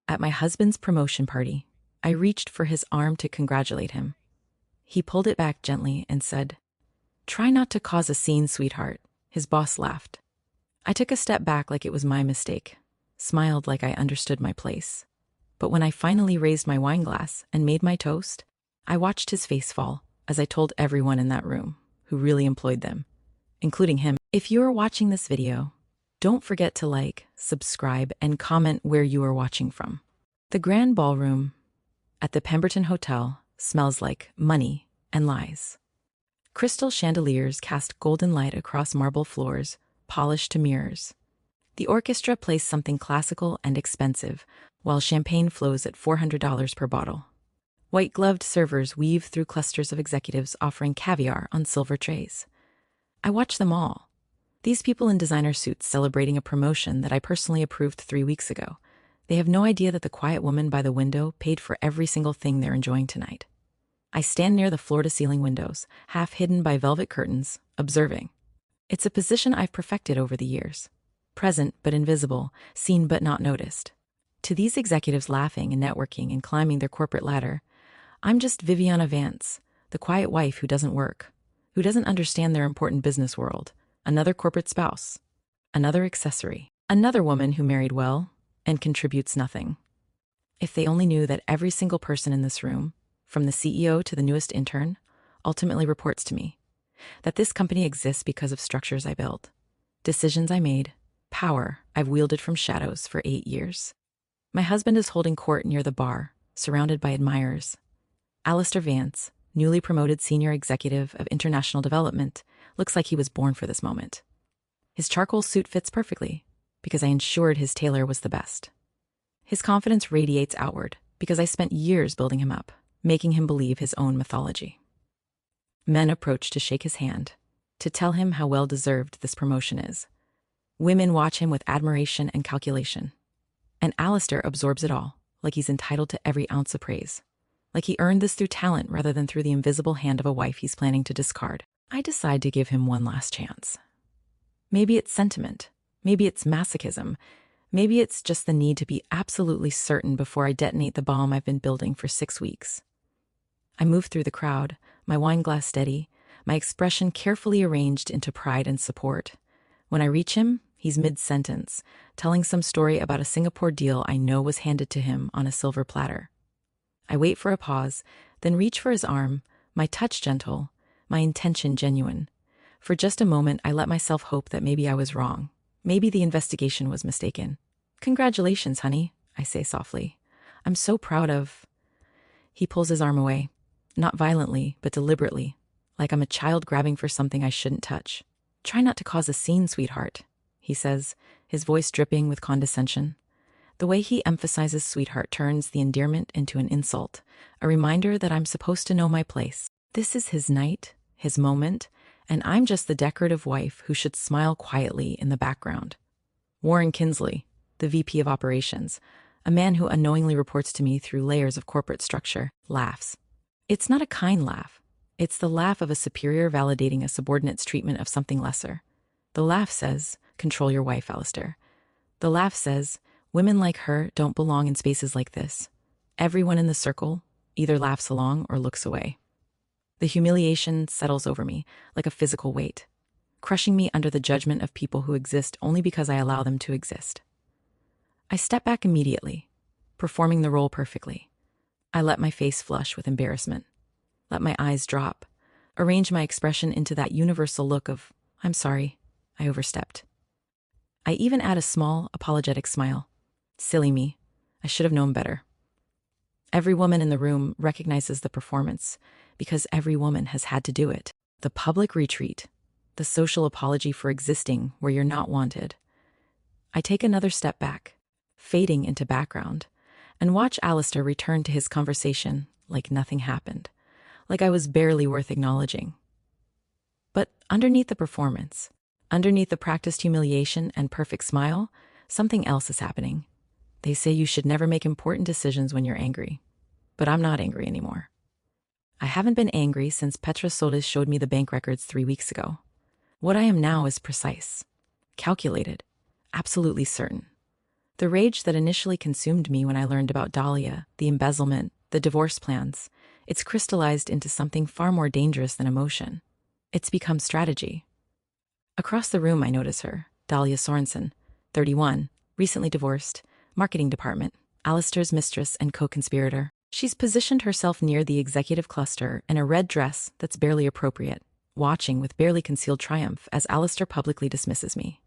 At my husband's promotion party, I reached for his arm to congratulate him. He pulled it back gently and said, "Try not to cause a scene, sweetheart." His boss laughed. I took a step back like it was my mistake, smiled like I understood my place. But when I finally raised my wine glass and made my toast, I watched his face fall as I told everyone in that room who really employed them, including him. If you are watching this video, don't forget to like, subscribe, and comment where you are watching from. The grand ballroom at the Pemberton Hotel smells like money and lies. Crystal chandeliers cast golden light across marble floors, polished to mirrors. The orchestra plays something classical and expensive, while champagne flows at $400 per bottle. White-gloved servers weave through clusters of executives offering caviar on silver trays. I watch them all. These people in designer suits celebrating a promotion that I personally approved 3 weeks ago. They have no idea that the quiet woman by the window paid for every single thing they're enjoying tonight. I stand near the floor-to-ceiling windows, half hidden by velvet curtains, observing. It's a position I've perfected over the years. Present but invisible, seen but not noticed. To these executives laughing and networking and climbing their corporate ladder, I'm just Viviana Vance, the quiet wife who doesn't work, who doesn't understand their important business world, another corporate spouse, another accessory, another woman who married well and contributes nothing. If they only knew that every single person in this room, from the CEO to the newest intern, ultimately reports to me, that this company exists because of structures I built, decisions I made, power I've wielded from shadows for 8 years. My husband is holding court near the bar, surrounded by admirers. Alistair Vance, newly promoted senior executive of international development, looks like he was born for this moment. His charcoal suit fits perfectly, because I ensured his tailor was the best. His confidence radiates outward, because I spent years building him up, making him believe his own mythology. Men approach to shake his hand, to tell him how well-deserved this promotion is. Women watch him with admiration and calculation. And Alistair absorbs it all, like he's entitled to every ounce of praise. Like he earned this through talent rather than through the invisible hand of a wife he's planning to discard. I decide to give him one last chance. Maybe it's sentiment. Maybe it's masochism. Maybe it's just the need to be absolutely certain before I detonate the bomb I've been building for 6 weeks. I move through the crowd, my wine glass steady, my expression carefully arranged into pride and support. When I reach him, he's mid-sentence, telling some story about a Singapore deal I know was handed to him on a silver platter. I wait for a pause, then reach for his arm, my touch gentle, my intention genuine. For just a moment, I let myself hope that maybe I was wrong. Maybe the investigation was mistaken. "Congratulations, honey," I say softly. "I'm so proud of—" He pulls his arm away, not violently, but deliberately, like I'm a child grabbing for something I shouldn't touch. "Try not to cause a scene, sweetheart," he says, his voice dripping with condescension. The way he emphasizes sweetheart turns the endearment into an insult, a reminder that I'm supposed to know my place. This is his night, his moment, and I'm just the decorative wife who should smile quietly in the background. Warren Kinsley, the VP of Operations, a man who unknowingly reports to me through layers of corporate structure, laughs. It's not a kind laugh. It's the laugh of a superior validating a subordinate's treatment of something lesser. The laugh says, "Control your wife, Alistair." The laugh says, "Women like her don't belong in spaces like this." Everyone in the circle either laughs along or looks away. The humiliation settles over me like a physical weight, crushing me under the judgment of people who exist only because I allow them to exist. I step back immediately, performing the role perfectly. I let my face flush with embarrassment, let my eyes drop, arrange my expression into that universal look of, "I'm sorry, I overstepped." I even add a small, apologetic smile. Silly me. I should have known better. Every woman in the room recognizes the performance because every woman has had to do it. The public retreat, the social apology for existing where you're not wanted. I take another step back, fading into background, and watch Alistair return to his conversation like nothing happened, like I was barely worth acknowledging. But underneath the performance, underneath the practiced humiliation and perfect smile, something else is happening. They say you should never make important decisions when you're angry. But I'm not angry anymore. I haven't been angry since Petra Solis showed me the bank records 3 weeks ago. What I am now is precise, calculated, absolutely certain. The rage that initially consumed me when I learned about Dahlia, the embezzlement, the divorce plans, it's crystallized into something far more dangerous than emotion. It's become strategy. Across the room I notice her, Dahlia Sorensen, 31, recently divorced, marketing department, Alistair's mistress and co-conspirator. She's positioned herself near the executive cluster in a red dress that's barely appropriate, watching with barely concealed triumph as Alistair publicly dismisses me.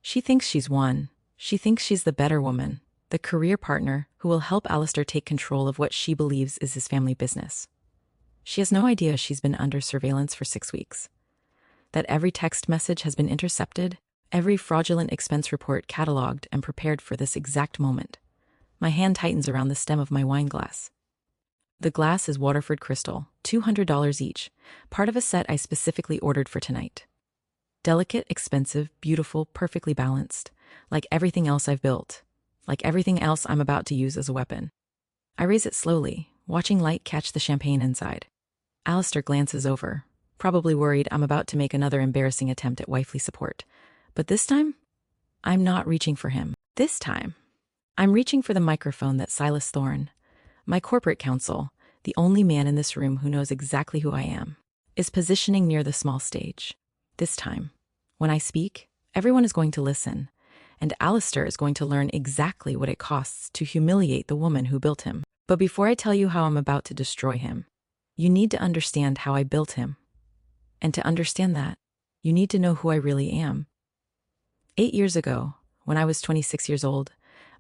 She thinks she's won. She thinks she's the better woman, the career partner who will help Alistair take control of what she believes is his family business. She has no idea she's been under surveillance for 6 weeks, that every text message has been intercepted, every fraudulent expense report cataloged and prepared for this exact moment. My hand tightens around the stem of my wine glass. The glass is Waterford Crystal, $200 each, part of a set I specifically ordered for tonight. Delicate, expensive, beautiful, perfectly balanced, like everything else I've built, like everything else I'm about to use as a weapon. I raise it slowly, watching light catch the champagne inside. Alistair glances over, probably worried I'm about to make another embarrassing attempt at wifely support. But this time, I'm not reaching for him. This time, I'm reaching for the microphone that Silas Thorne, my corporate counsel, the only man in this room who knows exactly who I am, is positioning near the small stage. This time, when I speak, everyone is going to listen, and Alistair is going to learn exactly what it costs to humiliate the woman who built him. But before I tell you how I'm about to destroy him, you need to understand how I built him. And to understand that, you need to know who I really am. 8 years ago, when I was 26 years old,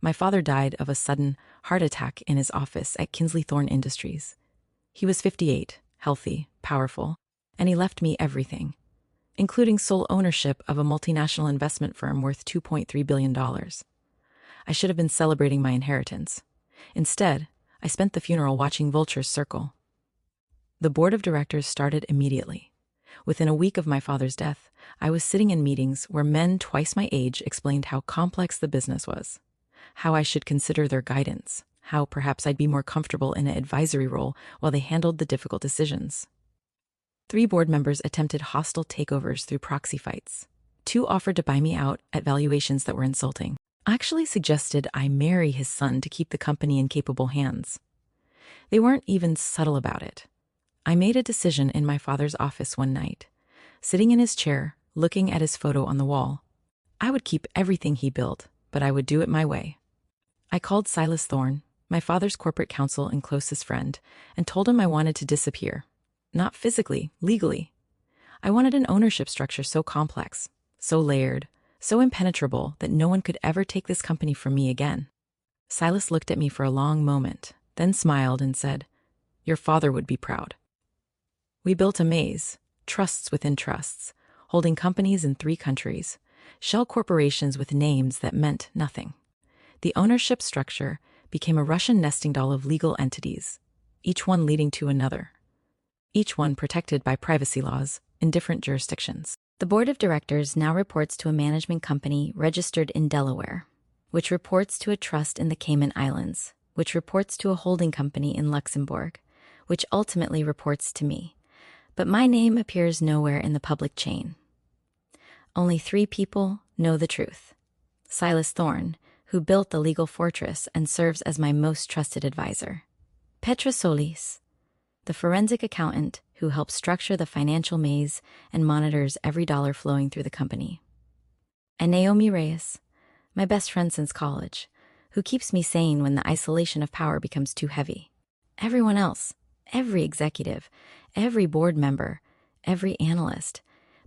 my father died of a sudden heart attack in his office at Kinsley Thorne Industries. He was 58, healthy, powerful, and he left me everything, including sole ownership of a multinational investment firm worth $2.3 billion. I should have been celebrating my inheritance. Instead, I spent the funeral watching vultures circle. The board of directors started immediately. Within a week of my father's death, I was sitting in meetings where men twice my age explained how complex the business was, how I should consider their guidance, how perhaps I'd be more comfortable in an advisory role while they handled the difficult decisions. 3 board members attempted hostile takeovers through proxy fights. 2 offered to buy me out at valuations that were insulting. I actually suggested I marry his son to keep the company in capable hands. They weren't even subtle about it. I made a decision in my father's office one night, sitting in his chair, looking at his photo on the wall. I would keep everything he built, but I would do it my way. I called Silas Thorne, my father's corporate counsel and closest friend, and told him I wanted to disappear. Not physically, legally. I wanted an ownership structure so complex, so layered, so impenetrable that no one could ever take this company from me again. Silas looked at me for a long moment, then smiled and said, "Your father would be proud." We built a maze, trusts within trusts, holding companies in 3 countries, shell corporations with names that meant nothing. The ownership structure became a Russian nesting doll of legal entities, each one leading to another, each one protected by privacy laws in different jurisdictions. The board of directors now reports to a management company registered in Delaware, which reports to a trust in the Cayman Islands, which reports to a holding company in Luxembourg, which ultimately reports to me. But my name appears nowhere in the public chain. Only 3 people know the truth. Silas Thorne, who built the legal fortress and serves as my most trusted advisor. Petra Solis, the forensic accountant who helps structure the financial maze and monitors every dollar flowing through the company. And Naomi Reyes, my best friend since college, who keeps me sane when the isolation of power becomes too heavy. Everyone else, every executive, every board member, every analyst,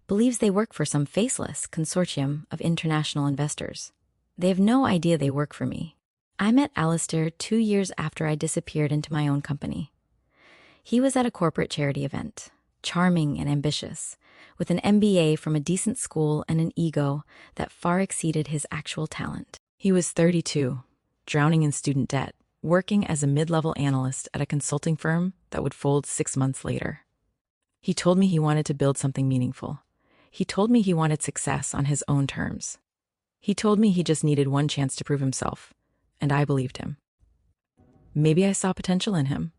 believes they work for some faceless consortium of international investors. They have no idea they work for me. I met Alistair 2 years after I disappeared into my own company. He was at a corporate charity event, charming and ambitious, with an MBA from a decent school and an ego that far exceeded his actual talent. He was 32, drowning in student debt, working as a mid-level analyst at a consulting firm that would fold 6 months later. He told me he wanted to build something meaningful. He told me he wanted success on his own terms. He told me he just needed one chance to prove himself, and I believed him. Maybe I saw potential in him,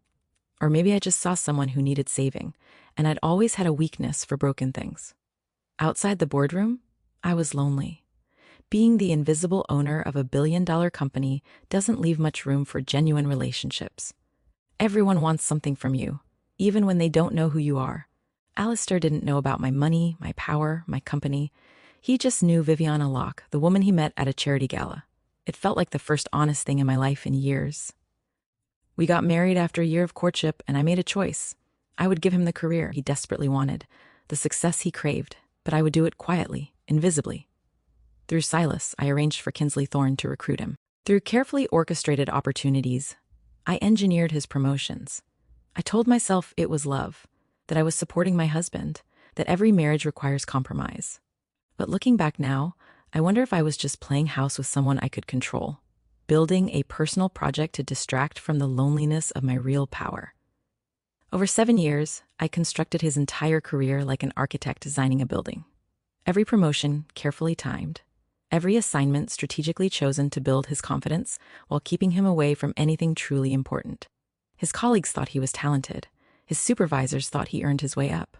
or maybe I just saw someone who needed saving, and I'd always had a weakness for broken things. Outside the boardroom, I was lonely. Being the invisible owner of a billion-dollar company doesn't leave much room for genuine relationships. Everyone wants something from you, even when they don't know who you are. Alistair didn't know about my money, my power, my company. He just knew Viviana Locke, the woman he met at a charity gala. It felt like the first honest thing in my life in years. We got married after a year of courtship, and I made a choice. I would give him the career he desperately wanted, the success he craved, but I would do it quietly, invisibly. Through Silas, I arranged for Kinsley Thorne to recruit him. Through carefully orchestrated opportunities, I engineered his promotions. I told myself it was love, that I was supporting my husband, that every marriage requires compromise. But looking back now, I wonder if I was just playing house with someone I could control, building a personal project to distract from the loneliness of my real power. Over 7 years, I constructed his entire career like an architect designing a building. Every promotion carefully timed, every assignment strategically chosen to build his confidence while keeping him away from anything truly important. His colleagues thought he was talented. His supervisors thought he earned his way up.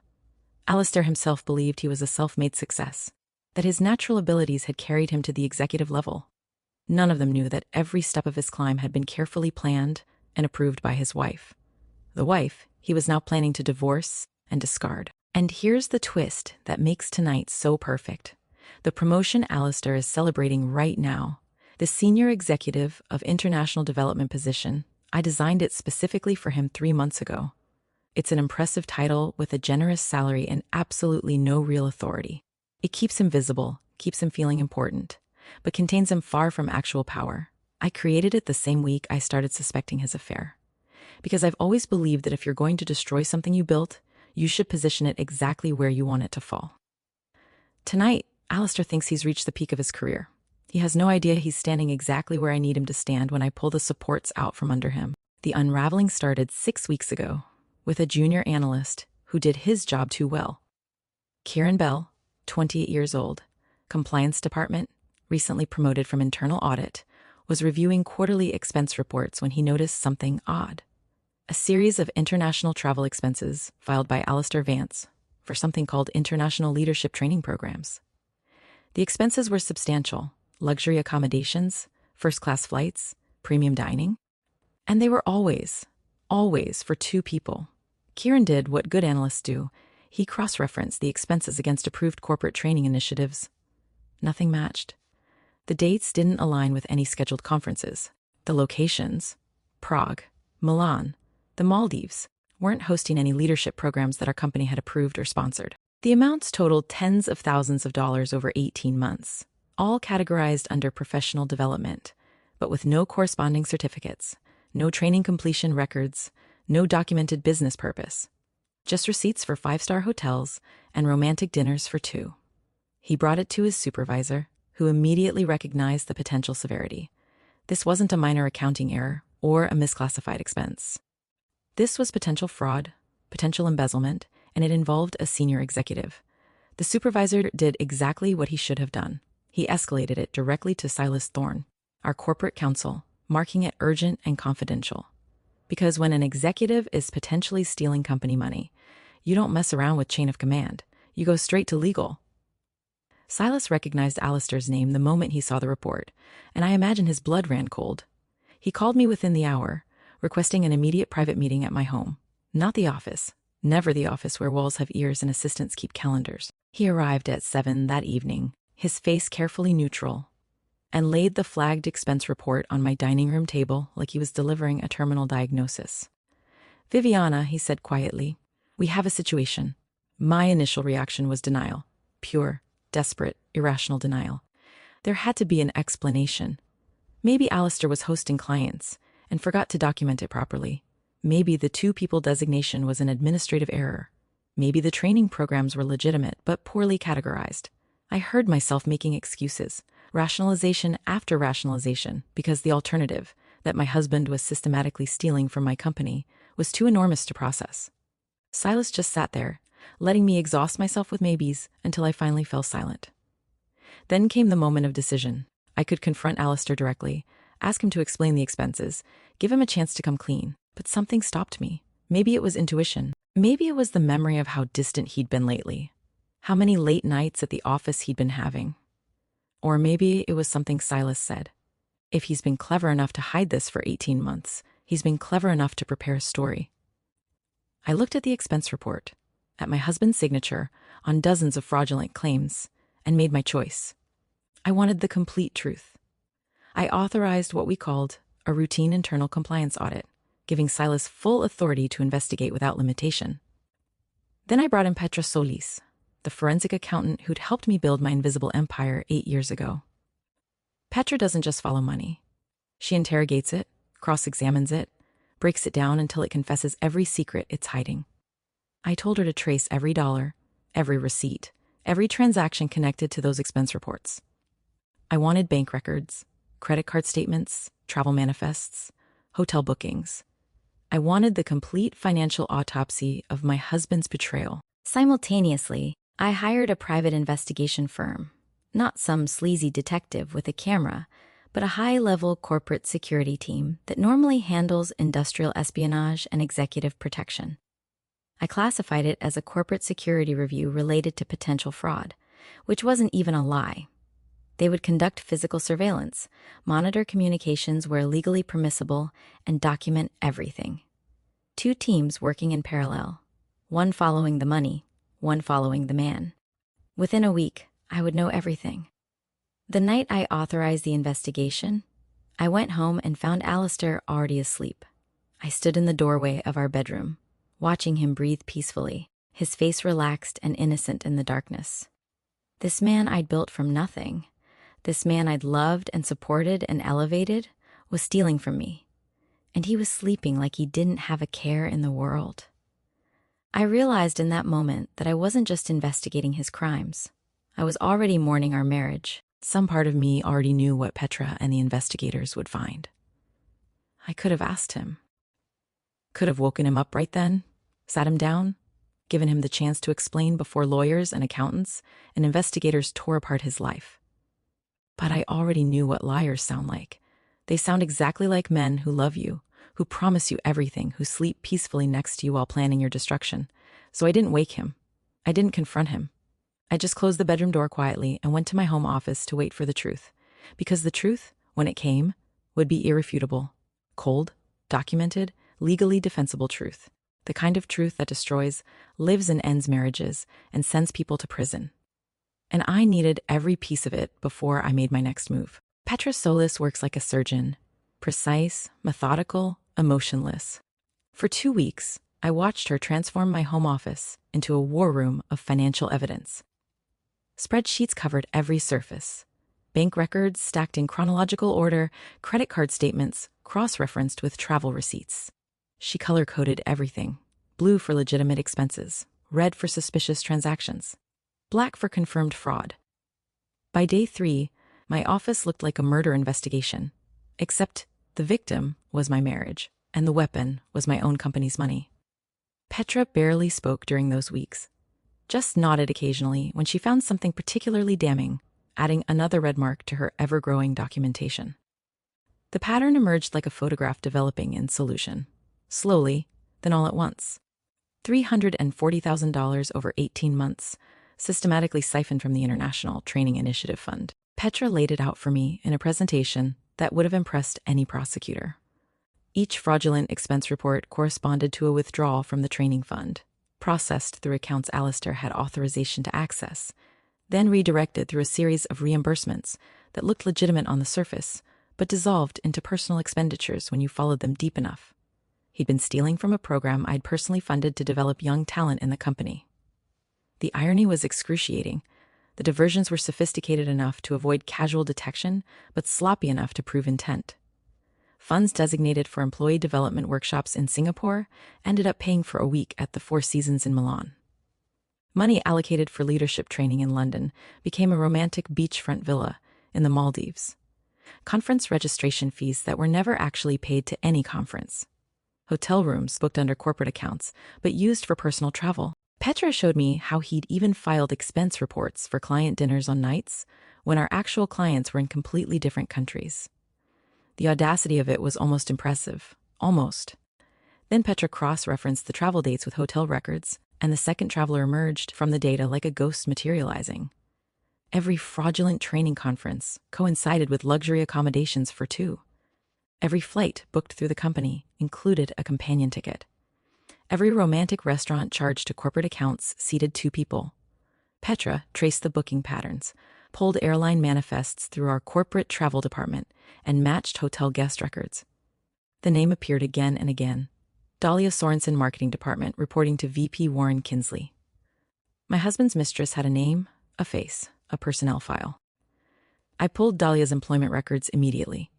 Alistair himself believed he was a self-made success, that his natural abilities had carried him to the executive level. None of them knew that every step of his climb had been carefully planned and approved by his wife. The wife he was now planning to divorce and discard. And here's the twist that makes tonight so perfect. The promotion Alistair is celebrating right now, the senior executive of international development position, I designed it specifically for him 3 months ago. It's an impressive title with a generous salary and absolutely no real authority. It keeps him visible, keeps him feeling important, but contains him far from actual power. I created it the same week I started suspecting his affair. Because I've always believed that if you're going to destroy something you built, you should position it exactly where you want it to fall. Tonight, Alistair thinks he's reached the peak of his career. He has no idea he's standing exactly where I need him to stand when I pull the supports out from under him. The unraveling started 6 weeks ago with a junior analyst who did his job too well. Kieran Bell, 28 years old, compliance department, recently promoted from internal audit, was reviewing quarterly expense reports when he noticed something odd. A series of international travel expenses filed by Alistair Vance for something called International Leadership Training Programs. The expenses were substantial: luxury accommodations, first-class flights, premium dining. And they were always for 2 people. Kieran did what good analysts do. He cross-referenced the expenses against approved corporate training initiatives. Nothing matched. The dates didn't align with any scheduled conferences. The locations, Prague, Milan, the Maldives, weren't hosting any leadership programs that our company had approved or sponsored. The amounts totaled tens of thousands of dollars over 18 months, all categorized under professional development, but with no corresponding certificates, no training completion records, no documented business purpose. Just receipts for 5-star hotels and romantic dinners for 2. He brought it to his supervisor, who immediately recognized the potential severity. This wasn't a minor accounting error or a misclassified expense. This was potential fraud, potential embezzlement, and it involved a senior executive. The supervisor did exactly what he should have done. He escalated it directly to Silas Thorne, our corporate counsel, marking it urgent and confidential. Because when an executive is potentially stealing company money, you don't mess around with chain of command. You go straight to legal. Silas recognized Alistair's name the moment he saw the report, and I imagine his blood ran cold. He called me within the hour, requesting an immediate private meeting at my home. Not the office. Never the office where walls have ears and assistants keep calendars. He arrived at 7 that evening, his face carefully neutral, and laid the flagged expense report on my dining room table like he was delivering a terminal diagnosis. "Viviana," he said quietly, "we have a situation." My initial reaction was denial. Pure, desperate, irrational denial. There had to be an explanation. Maybe Alistair was hosting clients and forgot to document it properly. Maybe the 2-people designation was an administrative error. Maybe the training programs were legitimate but poorly categorized. I heard myself making excuses, rationalization after rationalization, because the alternative, that my husband was systematically stealing from my company, was too enormous to process. Silas just sat there, letting me exhaust myself with maybes until I finally fell silent. Then came the moment of decision. I could confront Alistair directly, ask him to explain the expenses, give him a chance to come clean. But something stopped me. Maybe it was intuition. Maybe it was the memory of how distant he'd been lately. How many late nights at the office he'd been having. Or maybe it was something Silas said. If he's been clever enough to hide this for 18 months, he's been clever enough to prepare a story. I looked at the expense report, at my husband's signature on dozens of fraudulent claims, and made my choice. I wanted the complete truth. I authorized what we called a routine internal compliance audit, giving Silas full authority to investigate without limitation. Then I brought in Petra Solis, the forensic accountant who'd helped me build my invisible empire 8 years ago. Petra doesn't just follow money. She interrogates it, cross-examines it, breaks it down until it confesses every secret it's hiding. I told her to trace every dollar, every receipt, every transaction connected to those expense reports. I wanted bank records, credit card statements, travel manifests, hotel bookings. I wanted the complete financial autopsy of my husband's betrayal. Simultaneously, I hired a private investigation firm, not some sleazy detective with a camera, but a high-level corporate security team that normally handles industrial espionage and executive protection. I classified it as a corporate security review related to potential fraud, which wasn't even a lie. They would conduct physical surveillance, monitor communications where legally permissible, and document everything. 2 teams working in parallel, one following the money, one following the man. Within a week, I would know everything. The night I authorized the investigation, I went home and found Alistair already asleep. I stood in the doorway of our bedroom, watching him breathe peacefully, his face relaxed and innocent in the darkness. This man I'd built from nothing, this man I'd loved and supported and elevated, was stealing from me. And he was sleeping like he didn't have a care in the world. I realized in that moment that I wasn't just investigating his crimes. I was already mourning our marriage. Some part of me already knew what Petra and the investigators would find. I could have asked him. Could have woken him up right then, sat him down, given him the chance to explain before lawyers and accountants and investigators tore apart his life. But I already knew what liars sound like. They sound exactly like men who love you, who promise you everything, who sleep peacefully next to you while planning your destruction. So I didn't wake him. I didn't confront him. I just closed the bedroom door quietly and went to my home office to wait for the truth. Because the truth, when it came, would be irrefutable, cold, documented, legally defensible truth. The kind of truth that destroys, lives and ends marriages, and sends people to prison. And I needed every piece of it before I made my next move. Petra Solis works like a surgeon, precise, methodical, emotionless. For 2 weeks, I watched her transform my home office into a war room of financial evidence. Spreadsheets covered every surface. Bank records stacked in chronological order, credit card statements cross-referenced with travel receipts. She color-coded everything. Blue for legitimate expenses, red for suspicious transactions, black for confirmed fraud. By day 3, my office looked like a murder investigation, except the victim was my marriage, and the weapon was my own company's money. Petra barely spoke during those weeks, just nodded occasionally when she found something particularly damning, adding another red mark to her ever-growing documentation. The pattern emerged like a photograph developing in solution, slowly, then all at once. $340,000 over 18 months, systematically siphoned from the International Training Initiative Fund. Petra laid it out for me in a presentation that would have impressed any prosecutor. Each fraudulent expense report corresponded to a withdrawal from the training fund, processed through accounts Alistair had authorization to access, then redirected through a series of reimbursements that looked legitimate on the surface, but dissolved into personal expenditures when you followed them deep enough. He'd been stealing from a program I'd personally funded to develop young talent in the company. The irony was excruciating. The diversions were sophisticated enough to avoid casual detection, but sloppy enough to prove intent. Funds designated for employee development workshops in Singapore ended up paying for a week at the Four Seasons in Milan. Money allocated for leadership training in London became a romantic beachfront villa in the Maldives. Conference registration fees that were never actually paid to any conference. Hotel rooms booked under corporate accounts, but used for personal travel. Petra showed me how he'd even filed expense reports for client dinners on nights when our actual clients were in completely different countries. The audacity of it was almost impressive. Almost. Then Petra cross-referenced the travel dates with hotel records, and the second traveler emerged from the data like a ghost materializing. Every fraudulent training conference coincided with luxury accommodations for two. Every flight booked through the company included a companion ticket. Every romantic restaurant charged to corporate accounts seated two people. Petra traced the booking patterns, pulled airline manifests through our corporate travel department, and matched hotel guest records. The name appeared again and again. Dahlia Sorensen, Marketing Department, reporting to VP Warren Kinsley. My husband's mistress had a name, a face, a personnel file. I pulled Dahlia's employment records immediately.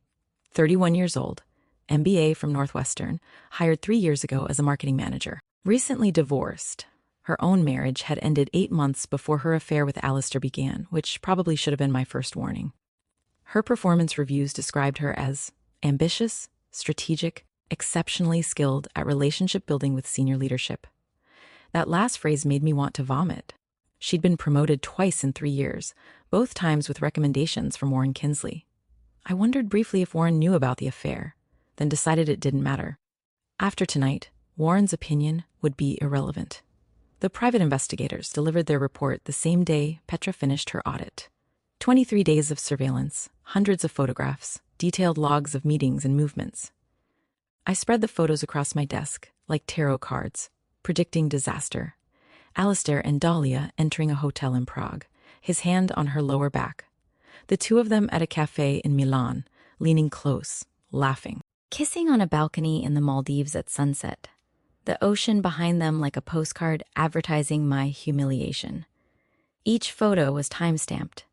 31 years old, MBA from Northwestern, hired 3 years ago as a marketing manager. Recently divorced. Her own marriage had ended 8 months before her affair with Alistair began, which probably should have been my first warning. Her performance reviews described her as ambitious, strategic, exceptionally skilled at relationship building with senior leadership. That last phrase made me want to vomit. She'd been promoted twice in 3 years, both times with recommendations from Warren Kinsley. I wondered briefly if Warren knew about the affair, then decided it didn't matter. After tonight, Warren's opinion would be irrelevant. The private investigators delivered their report the same day Petra finished her audit. 23 days of surveillance, hundreds of photographs, detailed logs of meetings and movements. I spread the photos across my desk, like tarot cards, predicting disaster. Alistair and Dahlia entering a hotel in Prague, his hand on her lower back. The two of them at a cafe in Milan, leaning close, laughing. Kissing on a balcony in the Maldives at sunset. The ocean behind them like a postcard advertising my humiliation. Each photo was time-stamped,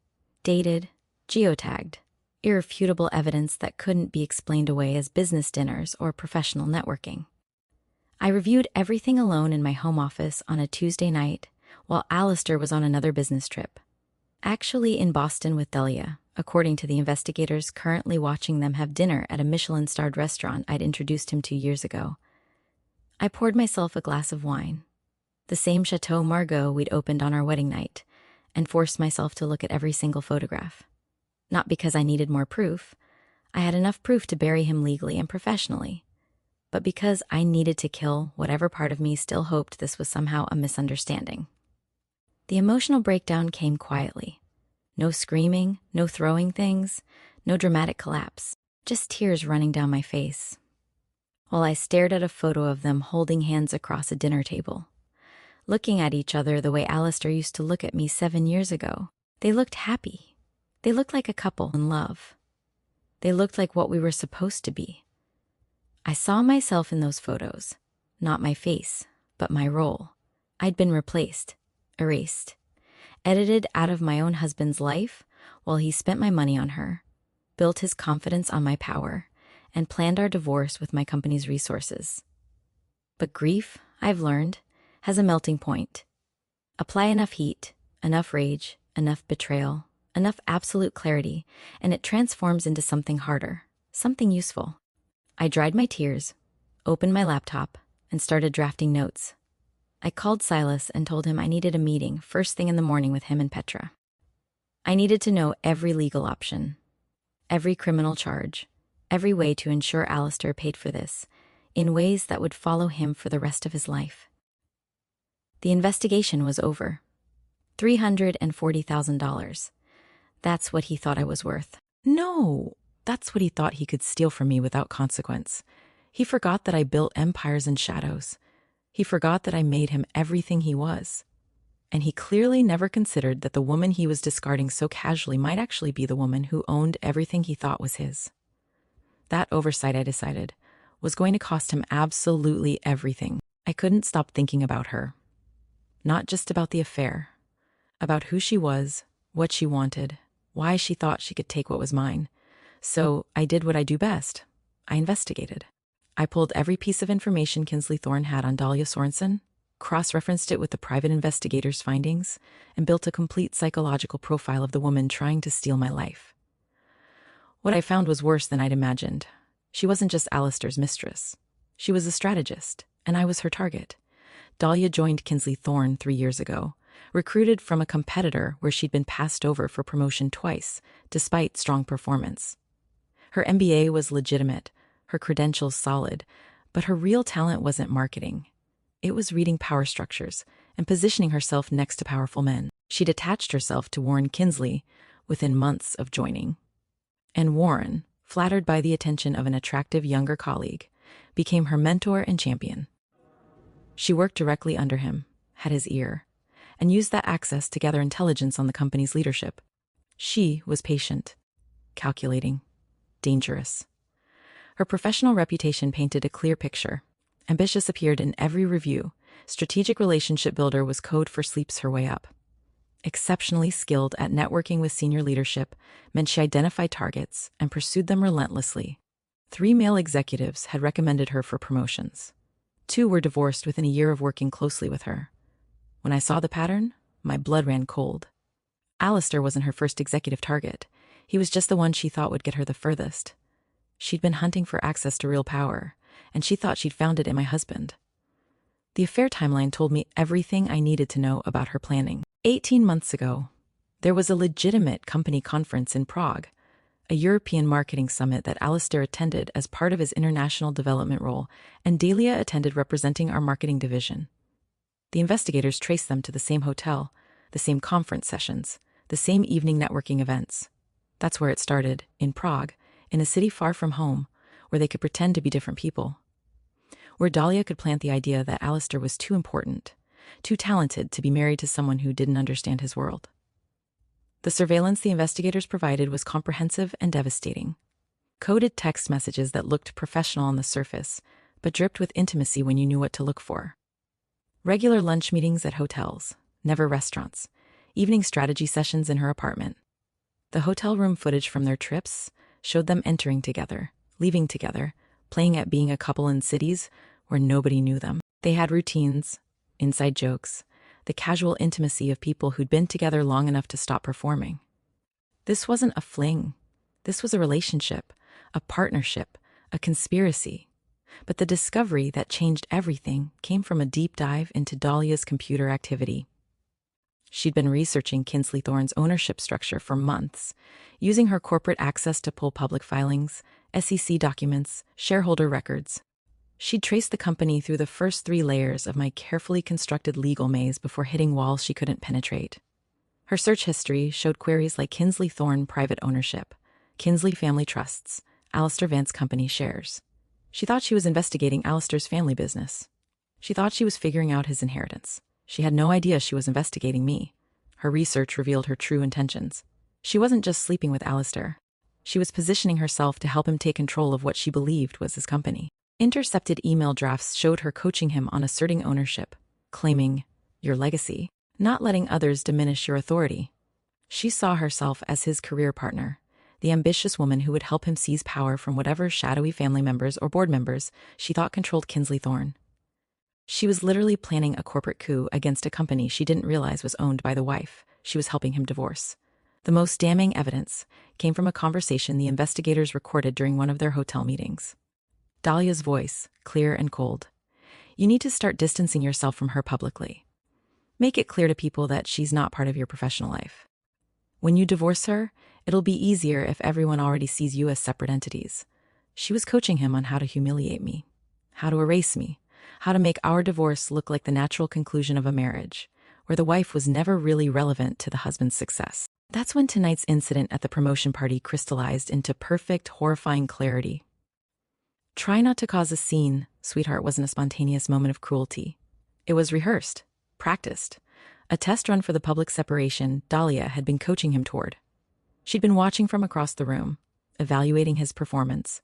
dated, geotagged, irrefutable evidence that couldn't be explained away as business dinners or professional networking. I reviewed everything alone in my home office on a Tuesday night while Alistair was on another business trip. Actually in Boston with Dahlia, according to the investigators currently watching them have dinner at a Michelin-starred restaurant I'd introduced him to years ago. I poured myself a glass of wine, the same Chateau Margaux we'd opened on our wedding night, and forced myself to look at every single photograph. Not because I needed more proof. I had enough proof to bury him legally and professionally. But because I needed to kill whatever part of me still hoped this was somehow a misunderstanding. The emotional breakdown came quietly. No screaming, no throwing things, no dramatic collapse, just tears running down my face. While I stared at a photo of them holding hands across a dinner table, looking at each other the way Alistair used to look at me 7 years ago. They looked happy. They looked like a couple in love. They looked like what we were supposed to be. I saw myself in those photos, not my face, but my role. I'd been replaced, erased, edited out of my own husband's life while he spent my money on her, built his confidence on my power, and planned our divorce with my company's resources. But grief, I've learned, has a melting point. Apply enough heat, enough rage, enough betrayal, enough absolute clarity, and it transforms into something harder, something useful. I dried my tears, opened my laptop, and started drafting notes. I called Silas and told him I needed a meeting first thing in the morning with him and Petra. I needed to know every legal option, every criminal charge, every way to ensure Alistair paid for this, in ways that would follow him for the rest of his life. The investigation was over. $340,000. That's what he thought I was worth. No, that's what he thought he could steal from me without consequence. He forgot that I built empires in shadows. He forgot that I made him everything he was. And he clearly never considered that the woman he was discarding so casually might actually be the woman who owned everything he thought was his. That oversight, I decided, was going to cost him absolutely everything. I couldn't stop thinking about her. Not just about the affair. About who she was, what she wanted, why she thought she could take what was mine. So I did what I do best. I investigated. I pulled every piece of information Kinsley Thorne had on Dahlia Sorensen, cross-referenced it with the private investigator's findings, and built a complete psychological profile of the woman trying to steal my life. What I found was worse than I'd imagined. She wasn't just Alistair's mistress. She was a strategist, and I was her target. Dahlia joined Kinsley Thorne 3 years ago, recruited from a competitor where she'd been passed over for promotion twice, despite strong performance. Her MBA was legitimate, her credentials solid, but her real talent wasn't marketing. It was reading power structures and positioning herself next to powerful men. She'd attached herself to Warren Kinsley within months of joining. And Warren, flattered by the attention of an attractive younger colleague, became her mentor and champion. She worked directly under him, had his ear, and used that access to gather intelligence on the company's leadership. She was patient, calculating, dangerous. Her professional reputation painted a clear picture. Ambitious appeared in every review. Strategic relationship builder was code for sleeps her way up. Exceptionally skilled at networking with senior leadership meant she identified targets and pursued them relentlessly. 3 male executives had recommended her for promotions. 2 were divorced within a year of working closely with her. When I saw the pattern, my blood ran cold. Alistair wasn't her first executive target. He was just the one she thought would get her the furthest. She'd been hunting for access to real power, and she thought she'd found it in my husband. The affair timeline told me everything I needed to know about her planning. 18 months ago, there was a legitimate company conference in Prague, a European marketing summit that Alistair attended as part of his international development role, and Dahlia attended representing our marketing division. The investigators traced them to the same hotel, the same conference sessions, the same evening networking events. That's where it started, in Prague, in a city far from home, where they could pretend to be different people. Where Dahlia could plant the idea that Alistair was too important, too talented to be married to someone who didn't understand his world. The surveillance the investigators provided was comprehensive and devastating. Coded text messages that looked professional on the surface, but dripped with intimacy when you knew what to look for. Regular lunch meetings at hotels, never restaurants, evening strategy sessions in her apartment. The hotel room footage from their trips showed them entering together, leaving together, playing at being a couple in cities where nobody knew them. They had routines, inside jokes, the casual intimacy of people who'd been together long enough to stop performing. This wasn't a fling. This was a relationship, a partnership, a conspiracy. But the discovery that changed everything came from a deep dive into Dahlia's computer activity. She'd been researching Kinsley Thorne's ownership structure for months, using her corporate access to pull public filings, SEC documents, shareholder records. She'd traced the company through the first 3 layers of my carefully constructed legal maze before hitting walls she couldn't penetrate. Her search history showed queries like Kinsley Thorne private ownership, Kinsley family trusts, Alistair Vance company shares. She thought she was investigating Alistair's family business. She thought she was figuring out his inheritance. She had no idea she was investigating me. Her research revealed her true intentions. She wasn't just sleeping with Alistair. She was positioning herself to help him take control of what she believed was his company. Intercepted email drafts showed her coaching him on asserting ownership, claiming your legacy, not letting others diminish your authority. She saw herself as his career partner, the ambitious woman who would help him seize power from whatever shadowy family members or board members she thought controlled Kinsley Thorne. She was literally planning a corporate coup against a company she didn't realize was owned by the wife she was helping him divorce. The most damning evidence came from a conversation the investigators recorded during one of their hotel meetings. Dahlia's voice, clear and cold. You need to start distancing yourself from her publicly. Make it clear to people that she's not part of your professional life. When you divorce her, it'll be easier if everyone already sees you as separate entities. She was coaching him on how to humiliate me, how to erase me, how to make our divorce look like the natural conclusion of a marriage, where the wife was never really relevant to the husband's success. That's when tonight's incident at the promotion party crystallized into perfect, horrifying clarity. Try not to cause a scene, sweetheart, wasn't a spontaneous moment of cruelty. It was rehearsed, practiced, a test run for the public separation Dahlia had been coaching him toward. She'd been watching from across the room, evaluating his performance,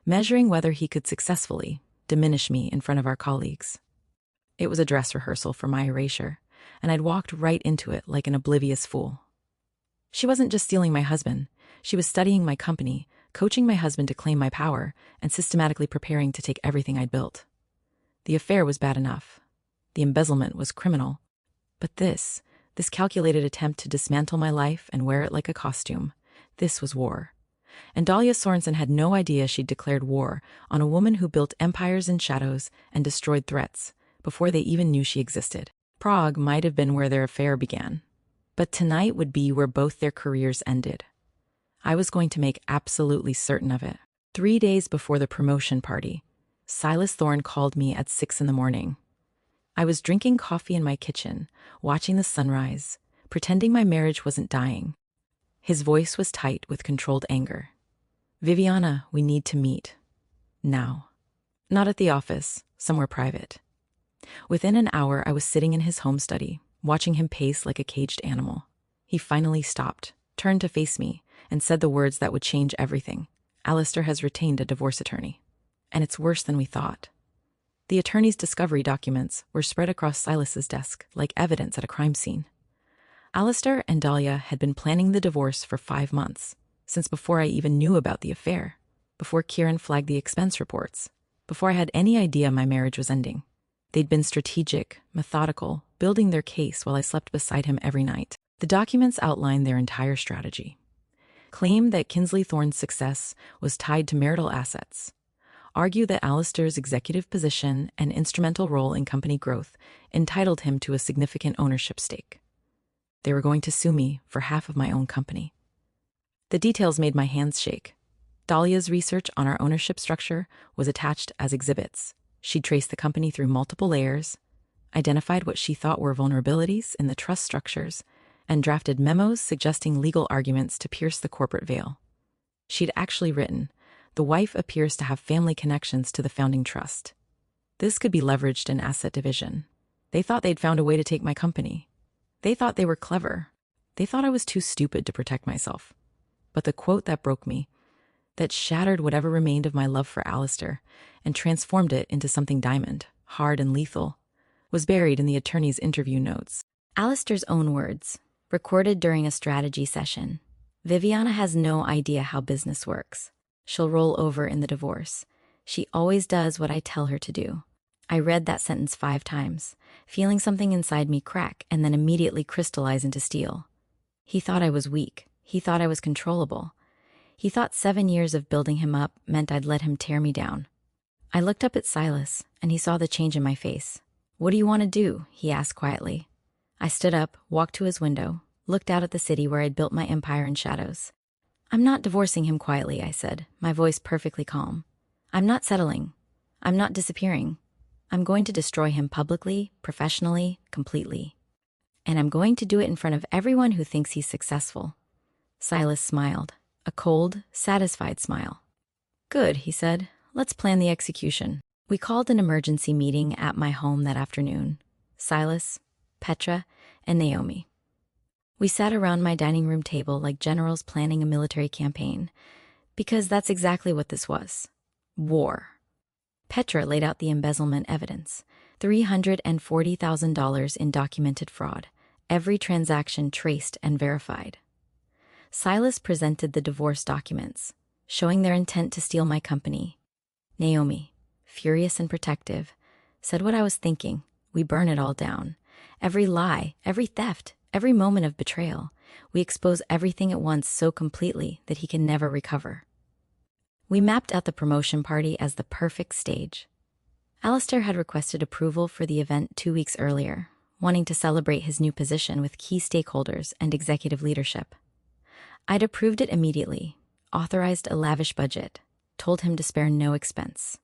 measuring whether he could successfully diminish me in front of our colleagues. It was a dress rehearsal for my erasure, and I'd walked right into it like an oblivious fool. She wasn't just stealing my husband. She was studying my company, coaching my husband to claim my power, and systematically preparing to take everything I'd built. The affair was bad enough. The embezzlement was criminal. But this calculated attempt to dismantle my life and wear it like a costume, this was war. And Dahlia Sorensen had no idea she'd declared war on a woman who built empires in shadows and destroyed threats before they even knew she existed. Prague might have been where their affair began, but tonight would be where both their careers ended. I was going to make absolutely certain of it. 3 days before the promotion party, Silas Thorne called me at 6 a.m. I was drinking coffee in my kitchen, watching the sunrise, pretending my marriage wasn't dying. His voice was tight with controlled anger. Viviana, we need to meet. Now. Not at the office, somewhere private. Within an hour, I was sitting in his home study, watching him pace like a caged animal. He finally stopped, turned to face me, and said the words that would change everything. Alistair has retained a divorce attorney. And it's worse than we thought. The attorney's discovery documents were spread across Silas's desk like evidence at a crime scene. Alistair and Dahlia had been planning the divorce for 5 months, since before I even knew about the affair, before Kieran flagged the expense reports, before I had any idea my marriage was ending. They'd been strategic, methodical, building their case while I slept beside him every night. The documents outlined their entire strategy. Claim that Kinsley Thorne's success was tied to marital assets. Argue that Alistair's executive position and instrumental role in company growth entitled him to a significant ownership stake. They were going to sue me for half of my own company. The details made my hands shake. Dahlia's research on our ownership structure was attached as exhibits. She'd traced the company through multiple layers, identified what she thought were vulnerabilities in the trust structures, and drafted memos suggesting legal arguments to pierce the corporate veil. She'd actually written, "The wife appears to have family connections to the founding trust. This could be leveraged in asset division." They thought they'd found a way to take my company. They thought they were clever. They thought I was too stupid to protect myself. But the quote that broke me, that shattered whatever remained of my love for Alistair and transformed it into something diamond, hard and lethal, was buried in the attorney's interview notes. Alistair's own words, recorded during a strategy session. Viviana has no idea how business works. She'll roll over in the divorce. She always does what I tell her to do. I read that sentence 5 times, feeling something inside me crack and then immediately crystallize into steel. He thought I was weak. He thought I was controllable. He thought 7 years of building him up meant I'd let him tear me down. I looked up at Silas, and he saw the change in my face. "What do you want to do?" he asked quietly. I stood up, walked to his window, looked out at the city where I'd built my empire in shadows. "I'm not divorcing him quietly," I said, my voice perfectly calm. "I'm not settling. I'm not disappearing. I'm going to destroy him publicly, professionally, completely. And I'm going to do it in front of everyone who thinks he's successful." Silas smiled, a cold, satisfied smile. "Good," he said. "Let's plan the execution." We called an emergency meeting at my home that afternoon. Silas, Petra, and Naomi. We sat around my dining room table like generals planning a military campaign, because that's exactly what this was. War. Petra laid out the embezzlement evidence, $340,000 in documented fraud, every transaction traced and verified. Silas presented the divorce documents, showing their intent to steal my company. Naomi, furious and protective, said what I was thinking. We burn it all down. Every lie, every theft, every moment of betrayal. We expose everything at once so completely that he can never recover. We mapped out the promotion party as the perfect stage. Alistair had requested approval for the event 2 weeks earlier, wanting to celebrate his new position with key stakeholders and executive leadership. I'd approved it immediately, authorized a lavish budget, told him to spare no expense.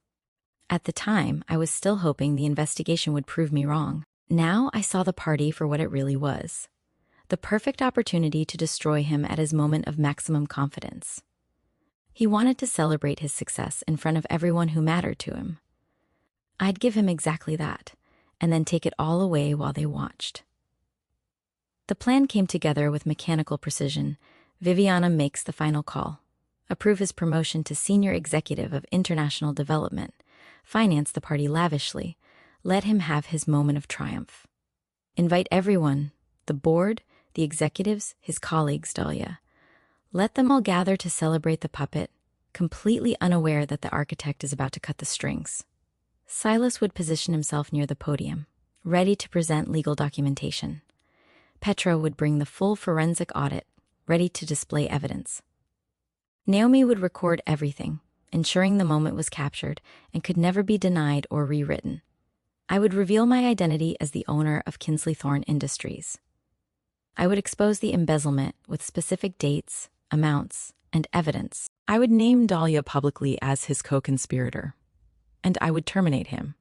At the time, I was still hoping the investigation would prove me wrong. Now I saw the party for what it really was. The perfect opportunity to destroy him at his moment of maximum confidence. He wanted to celebrate his success in front of everyone who mattered to him. I'd give him exactly that, and then take it all away while they watched. The plan came together with mechanical precision. Viviana makes the final call. Approve his promotion to Senior Executive of International Development. Finance the party lavishly. Let him have his moment of triumph. Invite everyone, the board, the executives, his colleagues, Dahlia. Let them all gather to celebrate the puppet, completely unaware that the architect is about to cut the strings. Silas would position himself near the podium, ready to present legal documentation. Petra would bring the full forensic audit, ready to display evidence. Naomi would record everything, ensuring the moment was captured and could never be denied or rewritten. I would reveal my identity as the owner of Kinsley Thorne Industries. I would expose the embezzlement with specific dates, amounts, and evidence. I would name Dahlia publicly as his co-conspirator, and I would terminate him,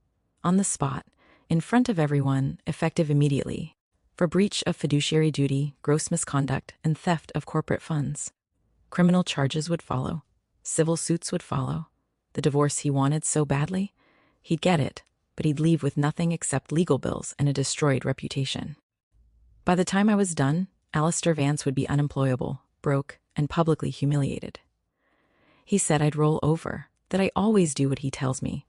on the spot, in front of everyone, effective immediately. for breach of fiduciary duty, gross misconduct, and theft of corporate funds. Criminal charges would follow. Civil suits would follow. The divorce he wanted so badly, he'd get it, but he'd leave with nothing except legal bills and a destroyed reputation. By the time I was done, Alistair Vance would be unemployable, broke, and publicly humiliated. He said I'd roll over, that I always do what he tells me.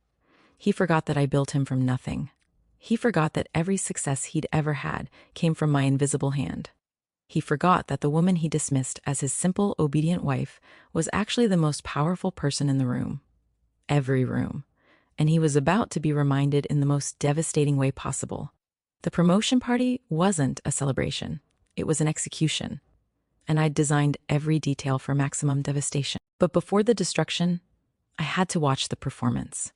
He forgot that I built him from nothing. He forgot that every success he'd ever had came from my invisible hand. He forgot that the woman he dismissed as his simple, obedient wife was actually the most powerful person in the room. Every room. And he was about to be reminded in the most devastating way possible. The promotion party wasn't a celebration. It was an execution. And I'd designed every detail for maximum devastation. But before the destruction, I had to watch the performance.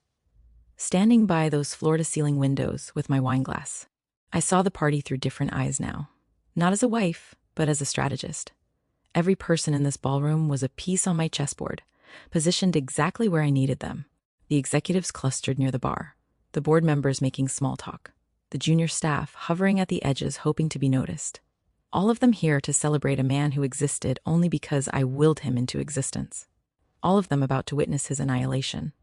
Standing by those floor-to-ceiling windows with my wine glass, I saw the party through different eyes now. Not as a wife, but as a strategist. Every person in this ballroom was a piece on my chessboard, positioned exactly where I needed them. The executives clustered near the bar, the board members making small talk, the junior staff hovering at the edges hoping to be noticed. All of them here to celebrate a man who existed only because I willed him into existence. All of them about to witness his annihilation.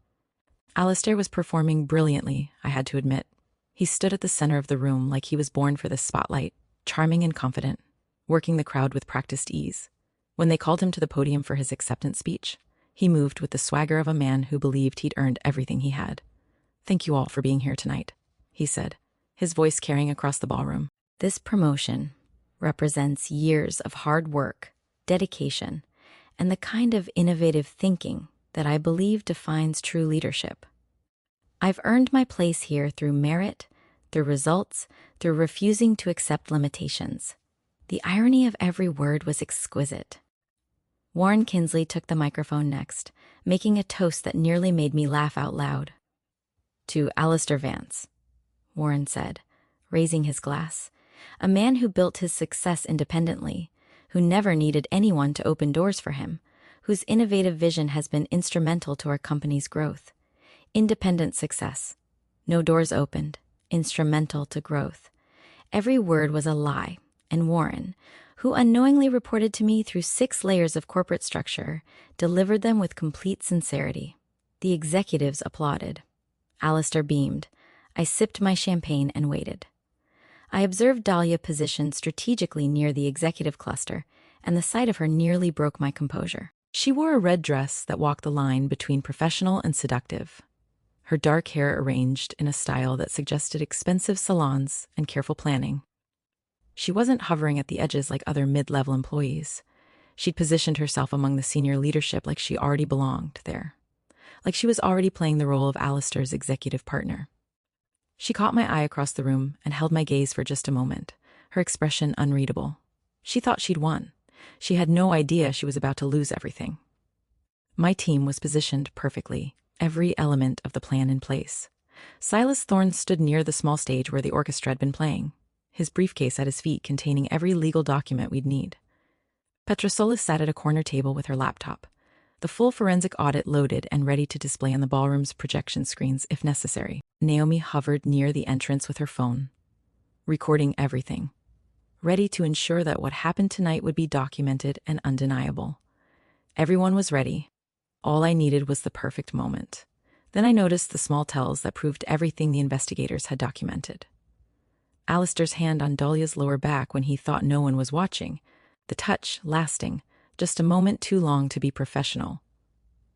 Alistair was performing brilliantly, I had to admit. He stood at the center of the room like he was born for the spotlight, charming and confident, working the crowd with practiced ease. When they called him to the podium for his acceptance speech, he moved with the swagger of a man who believed he'd earned everything he had. "Thank you all for being here tonight," he said, his voice carrying across the ballroom. This promotion represents years of hard work, dedication, and the kind of innovative thinking that I believe defines true leadership. I've earned my place here through merit, through results, through refusing to accept limitations. The irony of every word was exquisite. Warren Kinsley took the microphone next, making a toast that nearly made me laugh out loud. "To Alistair Vance," Warren said, raising his glass, "a man who built his success independently, who never needed anyone to open doors for him, whose innovative vision has been instrumental to our company's growth. Independent success. No doors opened. Instrumental to growth." Every word was a lie, and Warren, who unknowingly reported to me through 6 layers of corporate structure, delivered them with complete sincerity. The executives applauded. Alistair beamed. I sipped my champagne and waited. I observed Dahlia positioned strategically near the executive cluster, and the sight of her nearly broke my composure. She wore a red dress that walked the line between professional and seductive. Her dark hair arranged in a style that suggested expensive salons and careful planning. She wasn't hovering at the edges like other mid-level employees. She'd positioned herself among the senior leadership like she already belonged there. Like she was already playing the role of Alistair's executive partner. She caught my eye across the room and held my gaze for just a moment, her expression unreadable. She thought she'd won. She had no idea she was about to lose everything. My team was positioned perfectly, every element of the plan in place. Silas Thorne stood near the small stage where the orchestra had been playing, his briefcase at his feet containing every legal document we'd need. Petrosolis sat at a corner table with her laptop, the full forensic audit loaded and ready to display on the ballroom's projection screens if necessary. Naomi hovered near the entrance with her phone, recording everything, ready to ensure that what happened tonight would be documented and undeniable. Everyone was ready. All I needed was the perfect moment. Then I noticed the small tells that proved everything the investigators had documented. Alistair's hand on Dahlia's lower back when he thought no one was watching, the touch lasting, just a moment too long to be professional.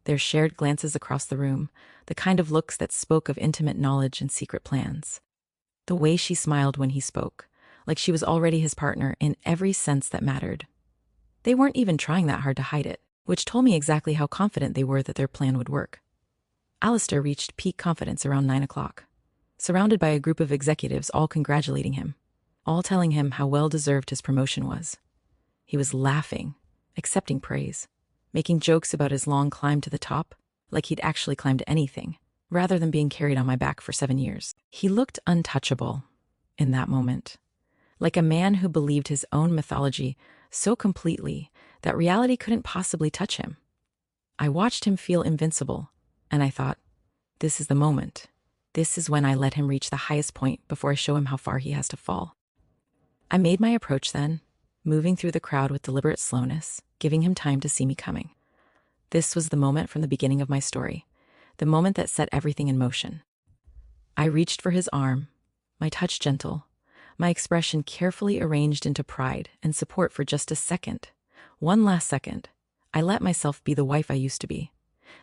Their shared glances across the room, the kind of looks that spoke of intimate knowledge and secret plans. The way she smiled when he spoke, like she was already his partner in every sense that mattered. They weren't even trying that hard to hide it, which told me exactly how confident they were that their plan would work. Alistair reached peak confidence around 9 o'clock, surrounded by a group of executives all congratulating him, all telling him how well-deserved his promotion was. He was laughing, accepting praise, making jokes about his long climb to the top, like he'd actually climbed anything, rather than being carried on my back for 7 years. He looked untouchable in that moment, like a man who believed his own mythology so completely that reality couldn't possibly touch him. I watched him feel invincible, and I thought, this is the moment. This is when I let him reach the highest point before I show him how far he has to fall. I made my approach then, moving through the crowd with deliberate slowness, giving him time to see me coming. This was the moment from the beginning of my story, the moment that set everything in motion. I reached for his arm, my touch gentle, my expression carefully arranged into pride and support for just a second. One last second. I let myself be the wife I used to be,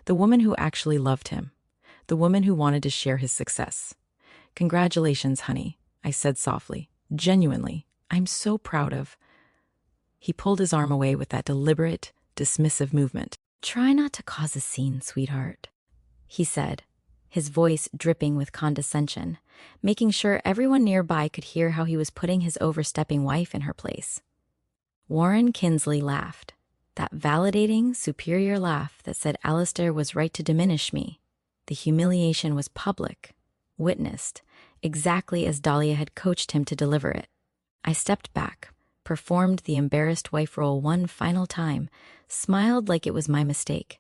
the woman who actually loved him, the woman who wanted to share his success. "Congratulations, honey," I said softly, genuinely. "I'm so proud of—" He pulled his arm away with that deliberate, dismissive movement. "Try not to cause a scene, sweetheart," he said, his voice dripping with condescension, making sure everyone nearby could hear how he was putting his overstepping wife in her place. Warren Kinsley laughed, that validating, superior laugh that said Alistair was right to diminish me. The humiliation was public, witnessed, exactly as Dahlia had coached him to deliver it. I stepped back, performed the embarrassed wife role one final time, smiled like it was my mistake.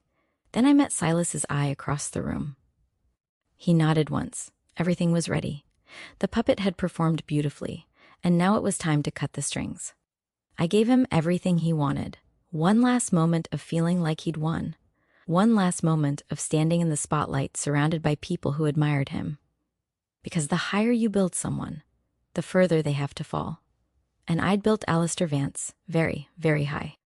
Then I met Silas's eye across the room. He nodded once. Everything was ready. The puppet had performed beautifully, and now it was time to cut the strings. I gave him everything he wanted. One last moment of feeling like he'd won. One last moment of standing in the spotlight surrounded by people who admired him. Because the higher you build someone, the further they have to fall. And I'd built Alistair Vance very, very high.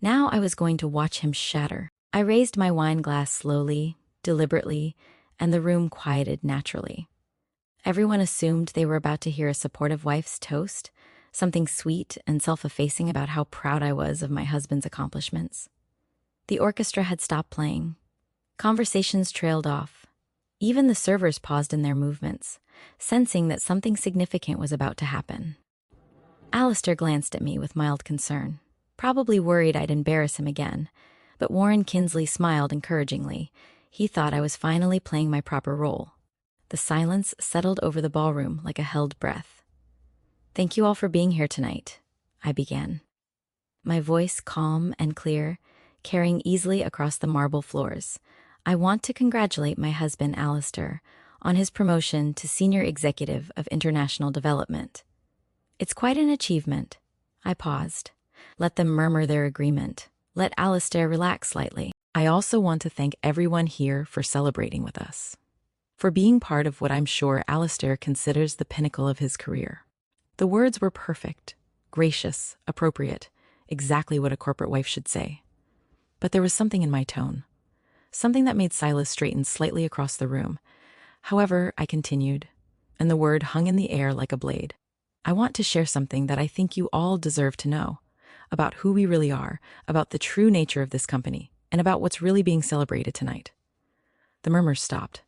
Now I was going to watch him shatter. I raised my wine glass slowly, deliberately, and the room quieted naturally. Everyone assumed they were about to hear a supportive wife's toast, something sweet and self-effacing about how proud I was of my husband's accomplishments. The orchestra had stopped playing. Conversations trailed off. Even the servers paused in their movements, sensing that something significant was about to happen. Alistair glanced at me with mild concern, probably worried I'd embarrass him again, but Warren Kinsley smiled encouragingly. He thought I was finally playing my proper role. The silence settled over the ballroom like a held breath. "Thank you all for being here tonight," I began. My voice calm and clear, carrying easily across the marble floors. "I want to congratulate my husband, Alistair, on his promotion to Senior Executive of International Development. It's quite an achievement." I paused. Let them murmur their agreement. Let Alistair relax slightly. "I also want to thank everyone here for celebrating with us, for being part of what I'm sure Alistair considers the pinnacle of his career." The words were perfect, gracious, appropriate, exactly what a corporate wife should say. But there was something in my tone, something that made Silas straighten slightly across the room. "However," I continued, and the word hung in the air like a blade, "I want to share something that I think you all deserve to know, about who we really are, about the true nature of this company, and about what's really being celebrated tonight." The murmurs stopped.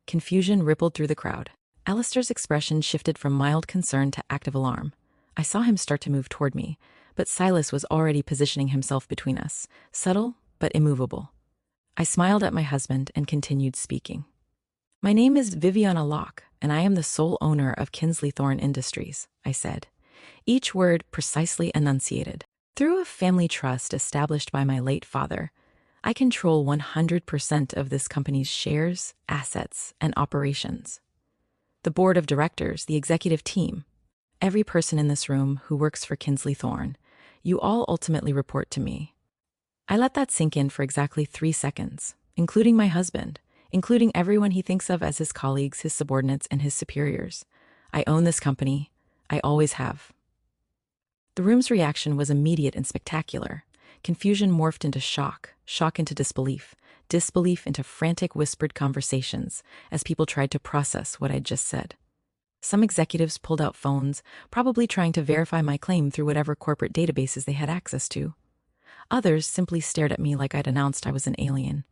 Confusion rippled through the crowd. Alistair's expression shifted from mild concern to active alarm. I saw him start to move toward me, but Silas was already positioning himself between us, subtle but immovable. I smiled at my husband and continued speaking. "My name is Viviana Locke, and I am the sole owner of Kinsley Thorne Industries," I said, each word precisely enunciated. "Through a family trust established by my late father, I control 100% of this company's shares, assets, and operations. The board of directors, the executive team, every person in this room who works for Kinsley Thorne, you all ultimately report to me." I let that sink in for exactly 3 seconds, including my husband, including everyone he thinks of as his colleagues, his subordinates, and his superiors. I own this company. I always have. The room's reaction was immediate and spectacular. Confusion morphed into shock, shock into disbelief, disbelief into frantic whispered conversations as people tried to process what I'd just said. Some executives pulled out phones, probably trying to verify my claim through whatever corporate databases they had access to. Others simply stared at me like I'd announced I was an alien.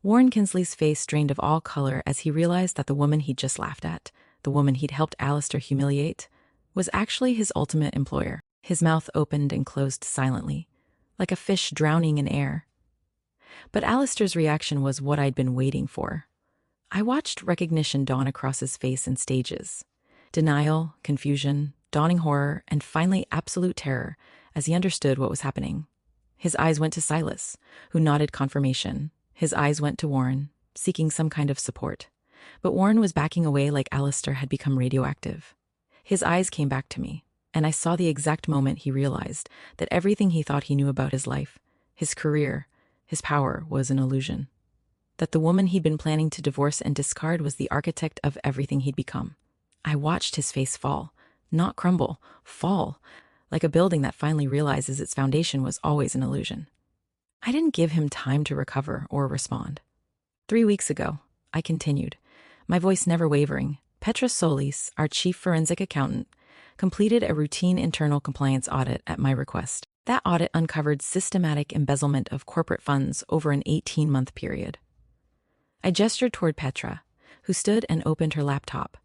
Warren Kinsley's face drained of all color as he realized that the woman he'd just laughed at, the woman he'd helped Alistair humiliate, was actually his ultimate employer. His mouth opened and closed silently, like a fish drowning in air. But Alistair's reaction was what I'd been waiting for. I watched recognition dawn across his face in stages. Denial, confusion, dawning horror, and finally absolute terror as he understood what was happening. His eyes went to Silas, who nodded confirmation. His eyes went to Warren, seeking some kind of support. But Warren was backing away like Alistair had become radioactive. His eyes came back to me. and I saw the exact moment he realized that everything he thought he knew about his life, his career, his power was an illusion. That the woman he'd been planning to divorce and discard was the architect of everything he'd become. I watched his face fall, not crumble, fall, like a building that finally realizes its foundation was always an illusion. I didn't give him time to recover or respond. 3 weeks ago, I continued, my voice never wavering, Petra Solis, our chief forensic accountant, completed a routine internal compliance audit at my request. That audit uncovered systematic embezzlement of corporate funds over an 18-month period. I gestured toward Petra, who stood and opened her laptop.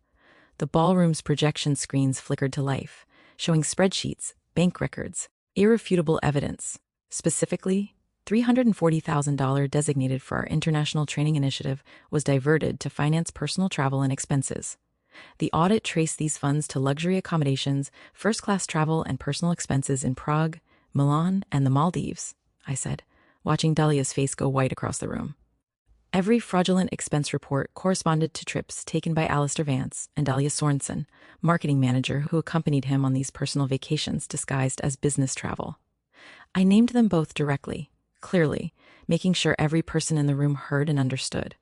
The ballroom's projection screens flickered to life, showing spreadsheets, bank records, irrefutable evidence. Specifically, $340,000 designated for our international training initiative was diverted to finance personal travel and expenses. The audit traced these funds to luxury accommodations, first-class travel, and personal expenses in Prague, Milan, and the Maldives, I said, watching Dahlia's face go white across the room. Every fraudulent expense report corresponded to trips taken by Alistair Vance and Dahlia Sorensen, marketing manager who accompanied him on these personal vacations disguised as business travel. I named them both directly, clearly, making sure every person in the room heard and understood.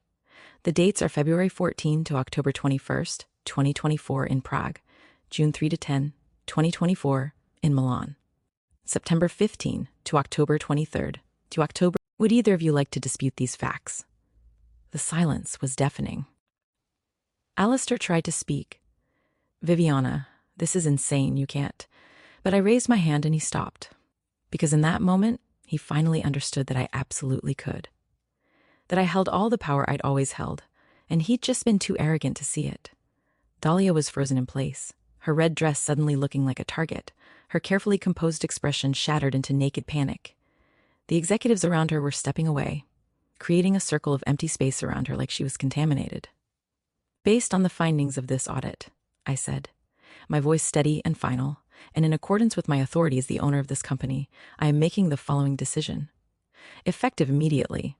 The dates are February 14 to October 21st, 2024 in Prague, June 3 to 10, 2024 in Milan, September 15 to October 23rd to October. Would either of you like to dispute these facts? The silence was deafening. Alistair tried to speak. Viviana, this is insane, you can't. But I raised my hand and he stopped. Because in that moment, he finally understood that I absolutely could. That I held all the power I'd always held, and he'd just been too arrogant to see it. Dahlia was frozen in place, her red dress suddenly looking like a target, her carefully composed expression shattered into naked panic. The executives around her were stepping away, creating a circle of empty space around her like she was contaminated. Based on the findings of this audit, I said, my voice steady and final, and in accordance with my authority as the owner of this company, I am making the following decision. Effective immediately,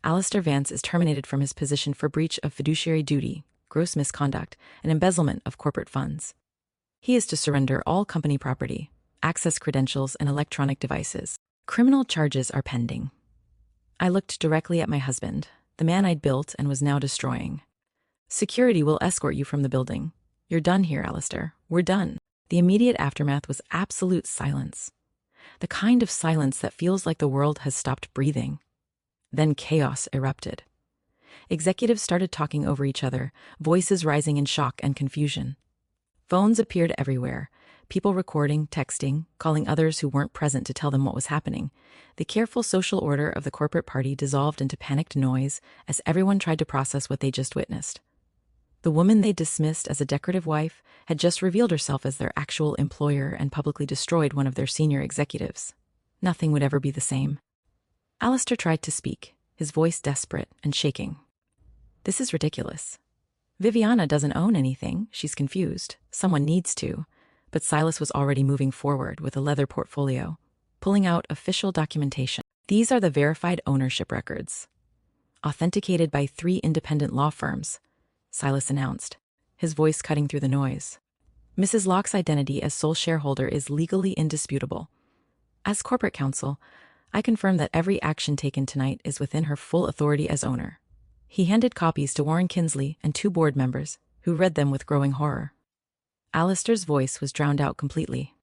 Alistair Vance is terminated from his position for breach of fiduciary duty, gross misconduct, and embezzlement of corporate funds. He is to surrender all company property, access credentials, and electronic devices. Criminal charges are pending. I looked directly at my husband, the man I'd built and was now destroying. Security will escort you from the building. You're done here, Alistair. We're done. The immediate aftermath was absolute silence. The kind of silence that feels like the world has stopped breathing. Then chaos erupted. Executives started talking over each other, voices rising in shock and confusion. Phones appeared everywhere, people recording, texting, calling others who weren't present to tell them what was happening. The careful social order of the corporate party dissolved into panicked noise as everyone tried to process what they just witnessed. The woman they dismissed as a decorative wife had just revealed herself as their actual employer and publicly destroyed one of their senior executives. Nothing would ever be the same. Alistair tried to speak, his voice desperate and shaking. This is ridiculous. Viviana doesn't own anything. She's confused. Someone needs to. But Silas was already moving forward with a leather portfolio, pulling out official documentation. These are the verified ownership records, authenticated by 3 independent law firms, Silas announced, his voice cutting through the noise. Mrs. Locke's identity as sole shareholder is legally indisputable. As corporate counsel, I confirm that every action taken tonight is within her full authority as owner. He handed copies to Warren Kinsley and 2 board members, who read them with growing horror. Alistair's voice was drowned out completely.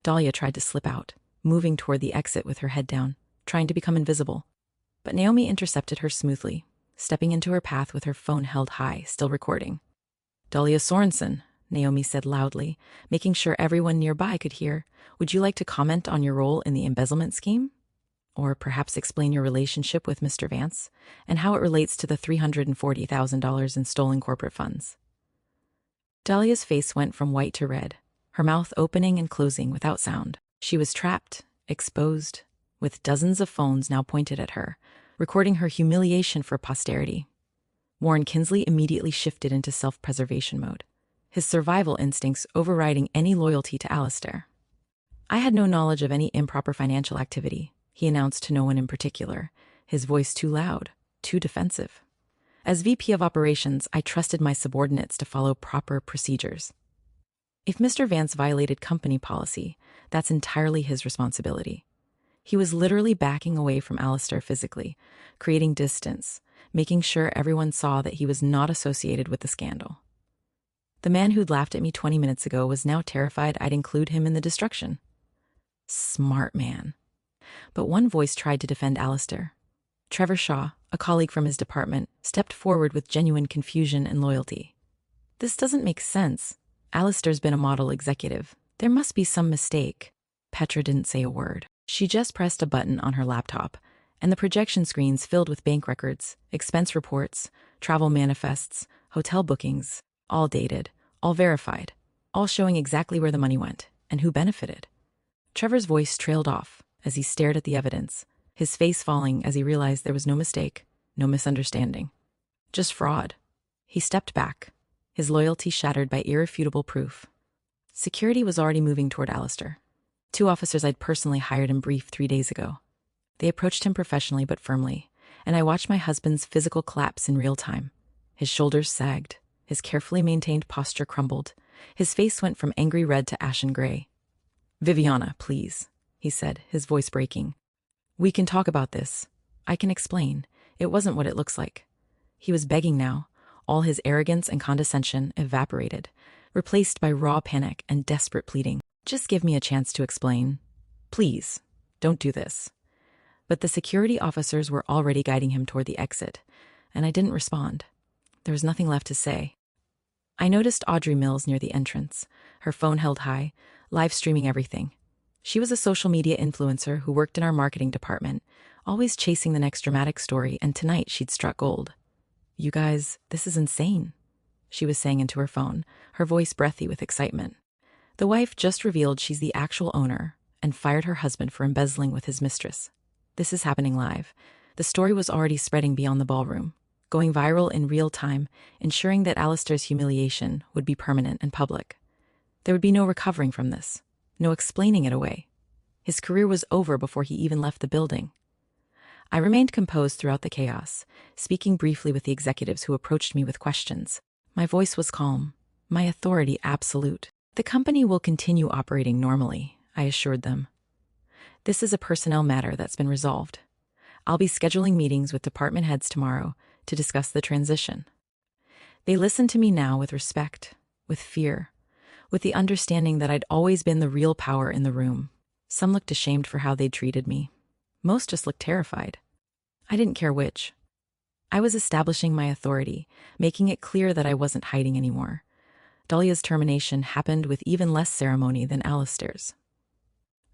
Dahlia tried to slip out, moving toward the exit with her head down, trying to become invisible. But Naomi intercepted her smoothly, stepping into her path with her phone held high, still recording. Dahlia Sorensen, Naomi said loudly, making sure everyone nearby could hear, would you like to comment on your role in the embezzlement scheme? Or perhaps explain your relationship with Mr. Vance and how it relates to the $340,000 in stolen corporate funds. Dahlia's face went from white to red, her mouth opening and closing without sound. She was trapped, exposed, with dozens of phones now pointed at her, recording her humiliation for posterity. Warren Kinsley immediately shifted into self-preservation mode, his survival instincts overriding any loyalty to Alistair. I had no knowledge of any improper financial activity, he announced to no one in particular, his voice too loud, too defensive. As VP of Operations, I trusted my subordinates to follow proper procedures. If Mr. Vance violated company policy, that's entirely his responsibility. He was literally backing away from Alistair physically, creating distance, making sure everyone saw that he was not associated with the scandal. The man who'd laughed at me 20 minutes ago was now terrified I'd include him in the destruction. Smart man. But one voice tried to defend Alistair. Trevor Shaw, a colleague from his department, stepped forward with genuine confusion and loyalty. This doesn't make sense. Alistair's been a model executive. There must be some mistake. Petra didn't say a word. She just pressed a button on her laptop, and the projection screens filled with bank records, expense reports, travel manifests, hotel bookings, all dated, all verified, all showing exactly where the money went and who benefited. Trevor's voice trailed off as he stared at the evidence, his face falling as he realized there was no mistake, no misunderstanding. Just fraud. He stepped back, his loyalty shattered by irrefutable proof. Security was already moving toward Alistair. 2 officers I'd personally hired and briefed 3 days ago. They approached him professionally but firmly, and I watched my husband's physical collapse in real time. His shoulders sagged, his carefully maintained posture crumbled, his face went from angry red to ashen gray. "Viviana, please," he said, his voice breaking. "We can talk about this. I can explain. It wasn't what it looks like." He was begging now, all his arrogance and condescension evaporated, replaced by raw panic and desperate pleading. "Just give me a chance to explain. Please, don't do this." But the security officers were already guiding him toward the exit, and I didn't respond. There was nothing left to say. I noticed Audrey Mills near the entrance, her phone held high, live streaming everything. She was a social media influencer who worked in our marketing department, always chasing the next dramatic story, and tonight she'd struck gold. "You guys, this is insane," she was saying into her phone, her voice breathy with excitement. The wife just revealed she's the actual owner and fired her husband for embezzling with his mistress. This is happening live. The story was already spreading beyond the ballroom, going viral in real time, ensuring that Alistair's humiliation would be permanent and public. There would be no recovering from this, no explaining it away. His career was over before he even left the building. I remained composed throughout the chaos, speaking briefly with the executives who approached me with questions. My voice was calm, my authority absolute. "The company will continue operating normally," I assured them. "This is a personnel matter that's been resolved. I'll be scheduling meetings with department heads tomorrow to discuss the transition." They listened to me now with respect, with fear, with the understanding that I'd always been the real power in the room. Some looked ashamed for how they'd treated me. Most just looked terrified. I didn't care which. I was establishing my authority, making it clear that I wasn't hiding anymore. Dahlia's termination happened with even less ceremony than Alistair's.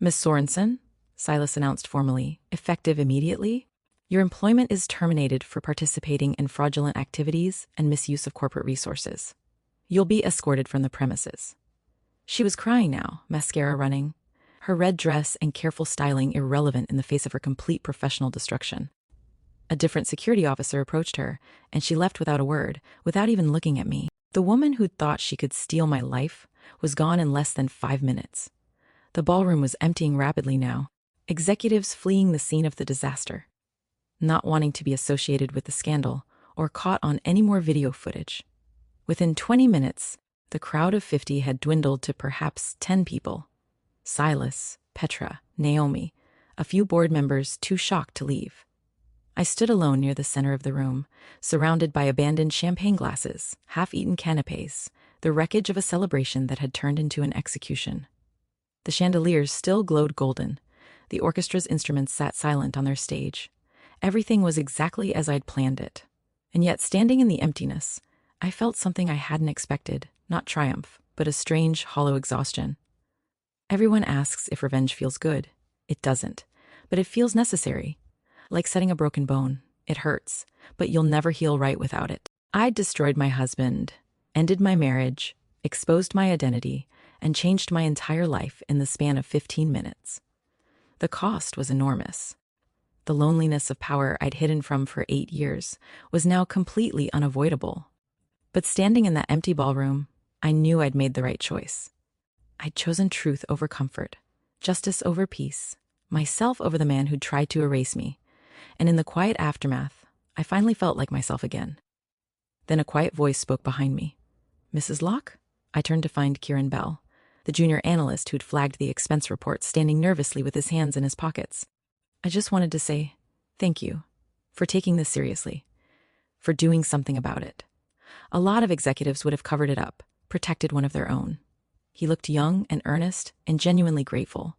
"Miss Sorensen," Silas announced formally, effective immediately, "your employment is terminated for participating in fraudulent activities and misuse of corporate resources. You'll be escorted from the premises." She was crying now, mascara running, her red dress and careful styling irrelevant in the face of her complete professional destruction. A different security officer approached her, and she left without a word, without even looking at me. The woman who'd thought she could steal my life was gone in less than 5 minutes. The ballroom was emptying rapidly now, executives fleeing the scene of the disaster, not wanting to be associated with the scandal or caught on any more video footage. Within 20 minutes, the crowd of 50 had dwindled to perhaps 10 people. Silas, Petra, Naomi, a few board members too shocked to leave. I stood alone near the center of the room, surrounded by abandoned champagne glasses, half-eaten canapes, the wreckage of a celebration that had turned into an execution. The chandeliers still glowed golden. The orchestra's instruments sat silent on their stage. Everything was exactly as I'd planned it. And yet, standing in the emptiness, I felt something I hadn't expected, not triumph, but a strange, hollow exhaustion. Everyone asks if revenge feels good. It doesn't, but it feels necessary. Like setting a broken bone. It hurts, but you'll never heal right without it. I'd destroyed my husband, ended my marriage, exposed my identity, and changed my entire life in the span of 15 minutes. The cost was enormous. The loneliness of power I'd hidden from for 8 years was now completely unavoidable. But standing in that empty ballroom, I knew I'd made the right choice. I'd chosen truth over comfort, justice over peace, myself over the man who'd tried to erase me. And in the quiet aftermath, I finally felt like myself again. Then a quiet voice spoke behind me. "Mrs. Locke?" I turned to find Kieran Bell, the junior analyst who'd flagged the expense report, standing nervously with his hands in his pockets. I just wanted to say thank you for taking this seriously, for doing something about it. A lot of executives would have covered it up, protected one of their own. He looked young and earnest and genuinely grateful.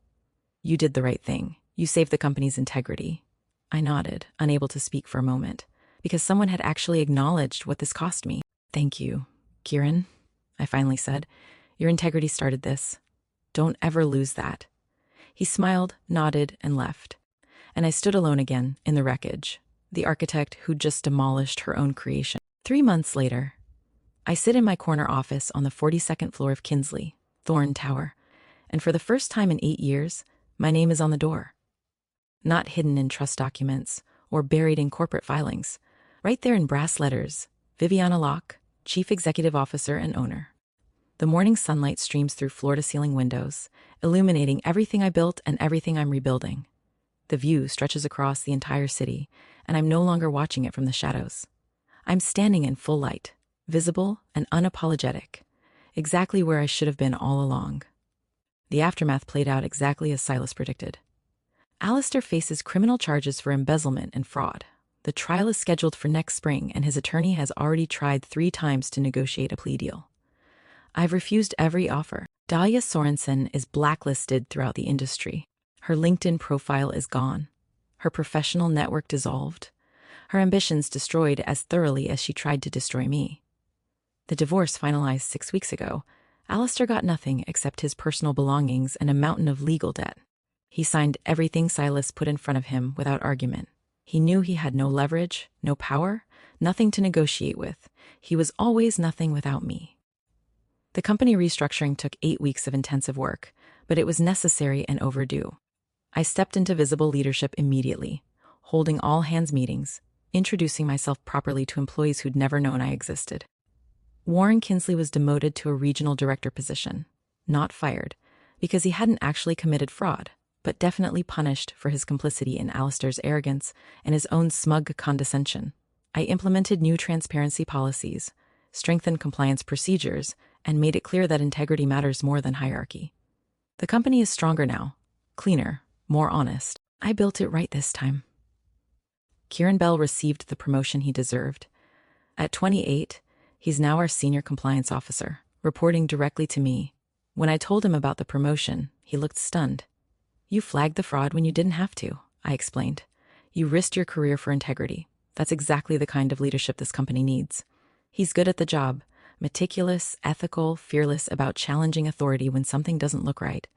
You did the right thing. You saved the company's integrity. I nodded, unable to speak for a moment, because someone had actually acknowledged what this cost me. Thank you, Kieran, I finally said. Your integrity started this. Don't ever lose that. He smiled, nodded, and left. And I stood alone again in the wreckage, the architect who'd just demolished her own creation. 3 months later, I sit in my corner office on the 42nd floor of Kinsley, Thorn Tower, and for the first time in 8 years, my name is on the door. Not hidden in trust documents or buried in corporate filings. Right there in brass letters, Viviana Locke, Chief Executive Officer and Owner. The morning sunlight streams through floor-to-ceiling windows, illuminating everything I built and everything I'm rebuilding. The view stretches across the entire city, and I'm no longer watching it from the shadows. I'm standing in full light, visible and unapologetic, exactly where I should have been all along. The aftermath played out exactly as Silas predicted. Alistair faces criminal charges for embezzlement and fraud. The trial is scheduled for next spring, and his attorney has already tried 3 times to negotiate a plea deal. I've refused every offer. Dahlia Sorensen is blacklisted throughout the industry. Her LinkedIn profile is gone. Her professional network dissolved. Her ambitions destroyed as thoroughly as she tried to destroy me. The divorce finalized 6 weeks ago. Alistair got nothing except his personal belongings and a mountain of legal debt. He signed everything Silas put in front of him without argument. He knew he had no leverage, no power, nothing to negotiate with. He was always nothing without me. The company restructuring took 8 weeks of intensive work, but it was necessary and overdue. I stepped into visible leadership immediately, holding all hands meetings, introducing myself properly to employees who'd never known I existed. Warren Kinsley was demoted to a regional director position, not fired, because he hadn't actually committed fraud, but definitely punished for his complicity in Alistair's arrogance and his own smug condescension. I implemented new transparency policies, strengthened compliance procedures, and made it clear that integrity matters more than hierarchy. The company is stronger now, cleaner, more honest. I built it right this time. Kieran Bell received the promotion he deserved. At 28, he's now our senior compliance officer, reporting directly to me. When I told him about the promotion, he looked stunned. You flagged the fraud when you didn't have to, I explained. You risked your career for integrity. That's exactly the kind of leadership this company needs. He's good at the job, meticulous, ethical, fearless about challenging authority when something doesn't look right.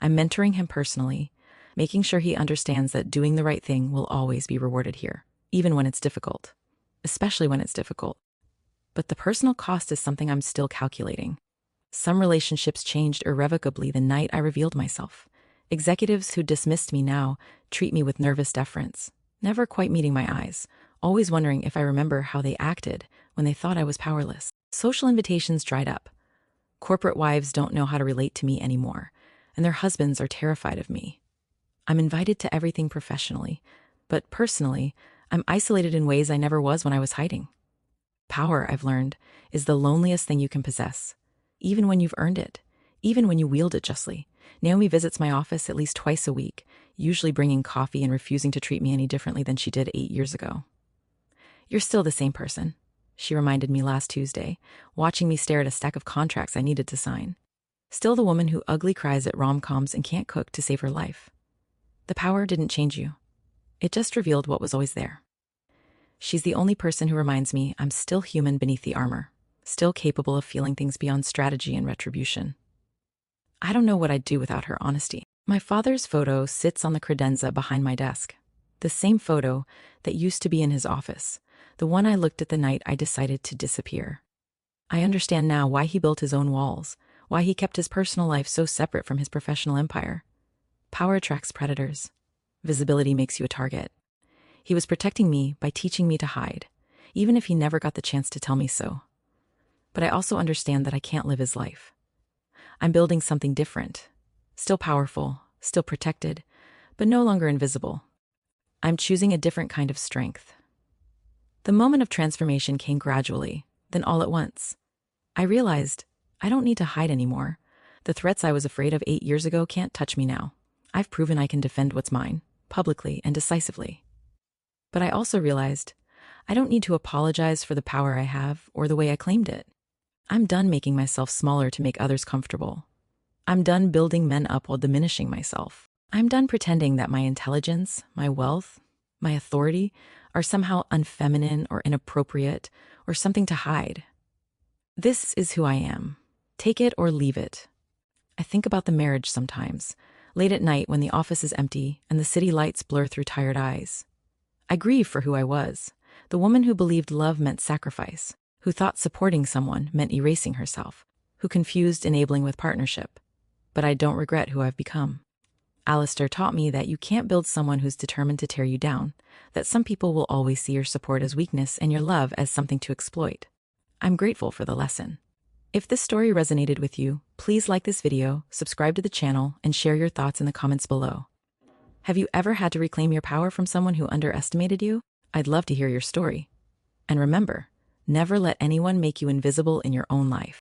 I'm mentoring him personally, making sure he understands that doing the right thing will always be rewarded here, even when it's difficult, especially when it's difficult. But the personal cost is something I'm still calculating. Some relationships changed irrevocably the night I revealed myself. Executives who dismissed me now treat me with nervous deference, never quite meeting my eyes, always wondering if I remember how they acted when they thought I was powerless. Social invitations dried up. Corporate wives don't know how to relate to me anymore, and their husbands are terrified of me. I'm invited to everything professionally, but personally, I'm isolated in ways I never was when I was hiding. Power, I've learned, is the loneliest thing you can possess, even when you've earned it, even when you wield it justly. Naomi visits my office at least twice a week, usually bringing coffee and refusing to treat me any differently than she did 8 years ago. You're still the same person, she reminded me last Tuesday, watching me stare at a stack of contracts I needed to sign. Still the woman who ugly cries at rom-coms and can't cook to save her life. The power didn't change you. It just revealed what was always there. She's the only person who reminds me I'm still human beneath the armor, still capable of feeling things beyond strategy and retribution. I don't know what I'd do without her honesty. My father's photo sits on the credenza behind my desk. The same photo that used to be in his office, the one I looked at the night I decided to disappear. I understand now why he built his own walls, why he kept his personal life so separate from his professional empire. Power attracts predators. Visibility makes you a target. He was protecting me by teaching me to hide, even if he never got the chance to tell me so. But I also understand that I can't live his life. I'm building something different, still powerful, still protected, but no longer invisible. I'm choosing a different kind of strength. The moment of transformation came gradually, then all at once. I realized I don't need to hide anymore. The threats I was afraid of 8 years ago can't touch me now. I've proven I can defend what's mine, publicly and decisively. But I also realized I don't need to apologize for the power I have or the way I claimed it. I'm done making myself smaller to make others comfortable. I'm done building men up while diminishing myself. I'm done pretending that my intelligence, my wealth, my authority are somehow unfeminine or inappropriate or something to hide. This is who I am. Take it or leave it. I think about the marriage sometimes, late at night when the office is empty and the city lights blur through tired eyes. I grieve for who I was, the woman who believed love meant sacrifice, who thought supporting someone meant erasing herself, who confused enabling with partnership. But I don't regret who I've become. Alistair taught me that you can't build someone who's determined to tear you down, that some people will always see your support as weakness and your love as something to exploit. I'm grateful for the lesson. If this story resonated with you, please like this video, subscribe to the channel, and share your thoughts in the comments below. Have you ever had to reclaim your power from someone who underestimated you? I'd love to hear your story. And remember, never let anyone make you invisible in your own life.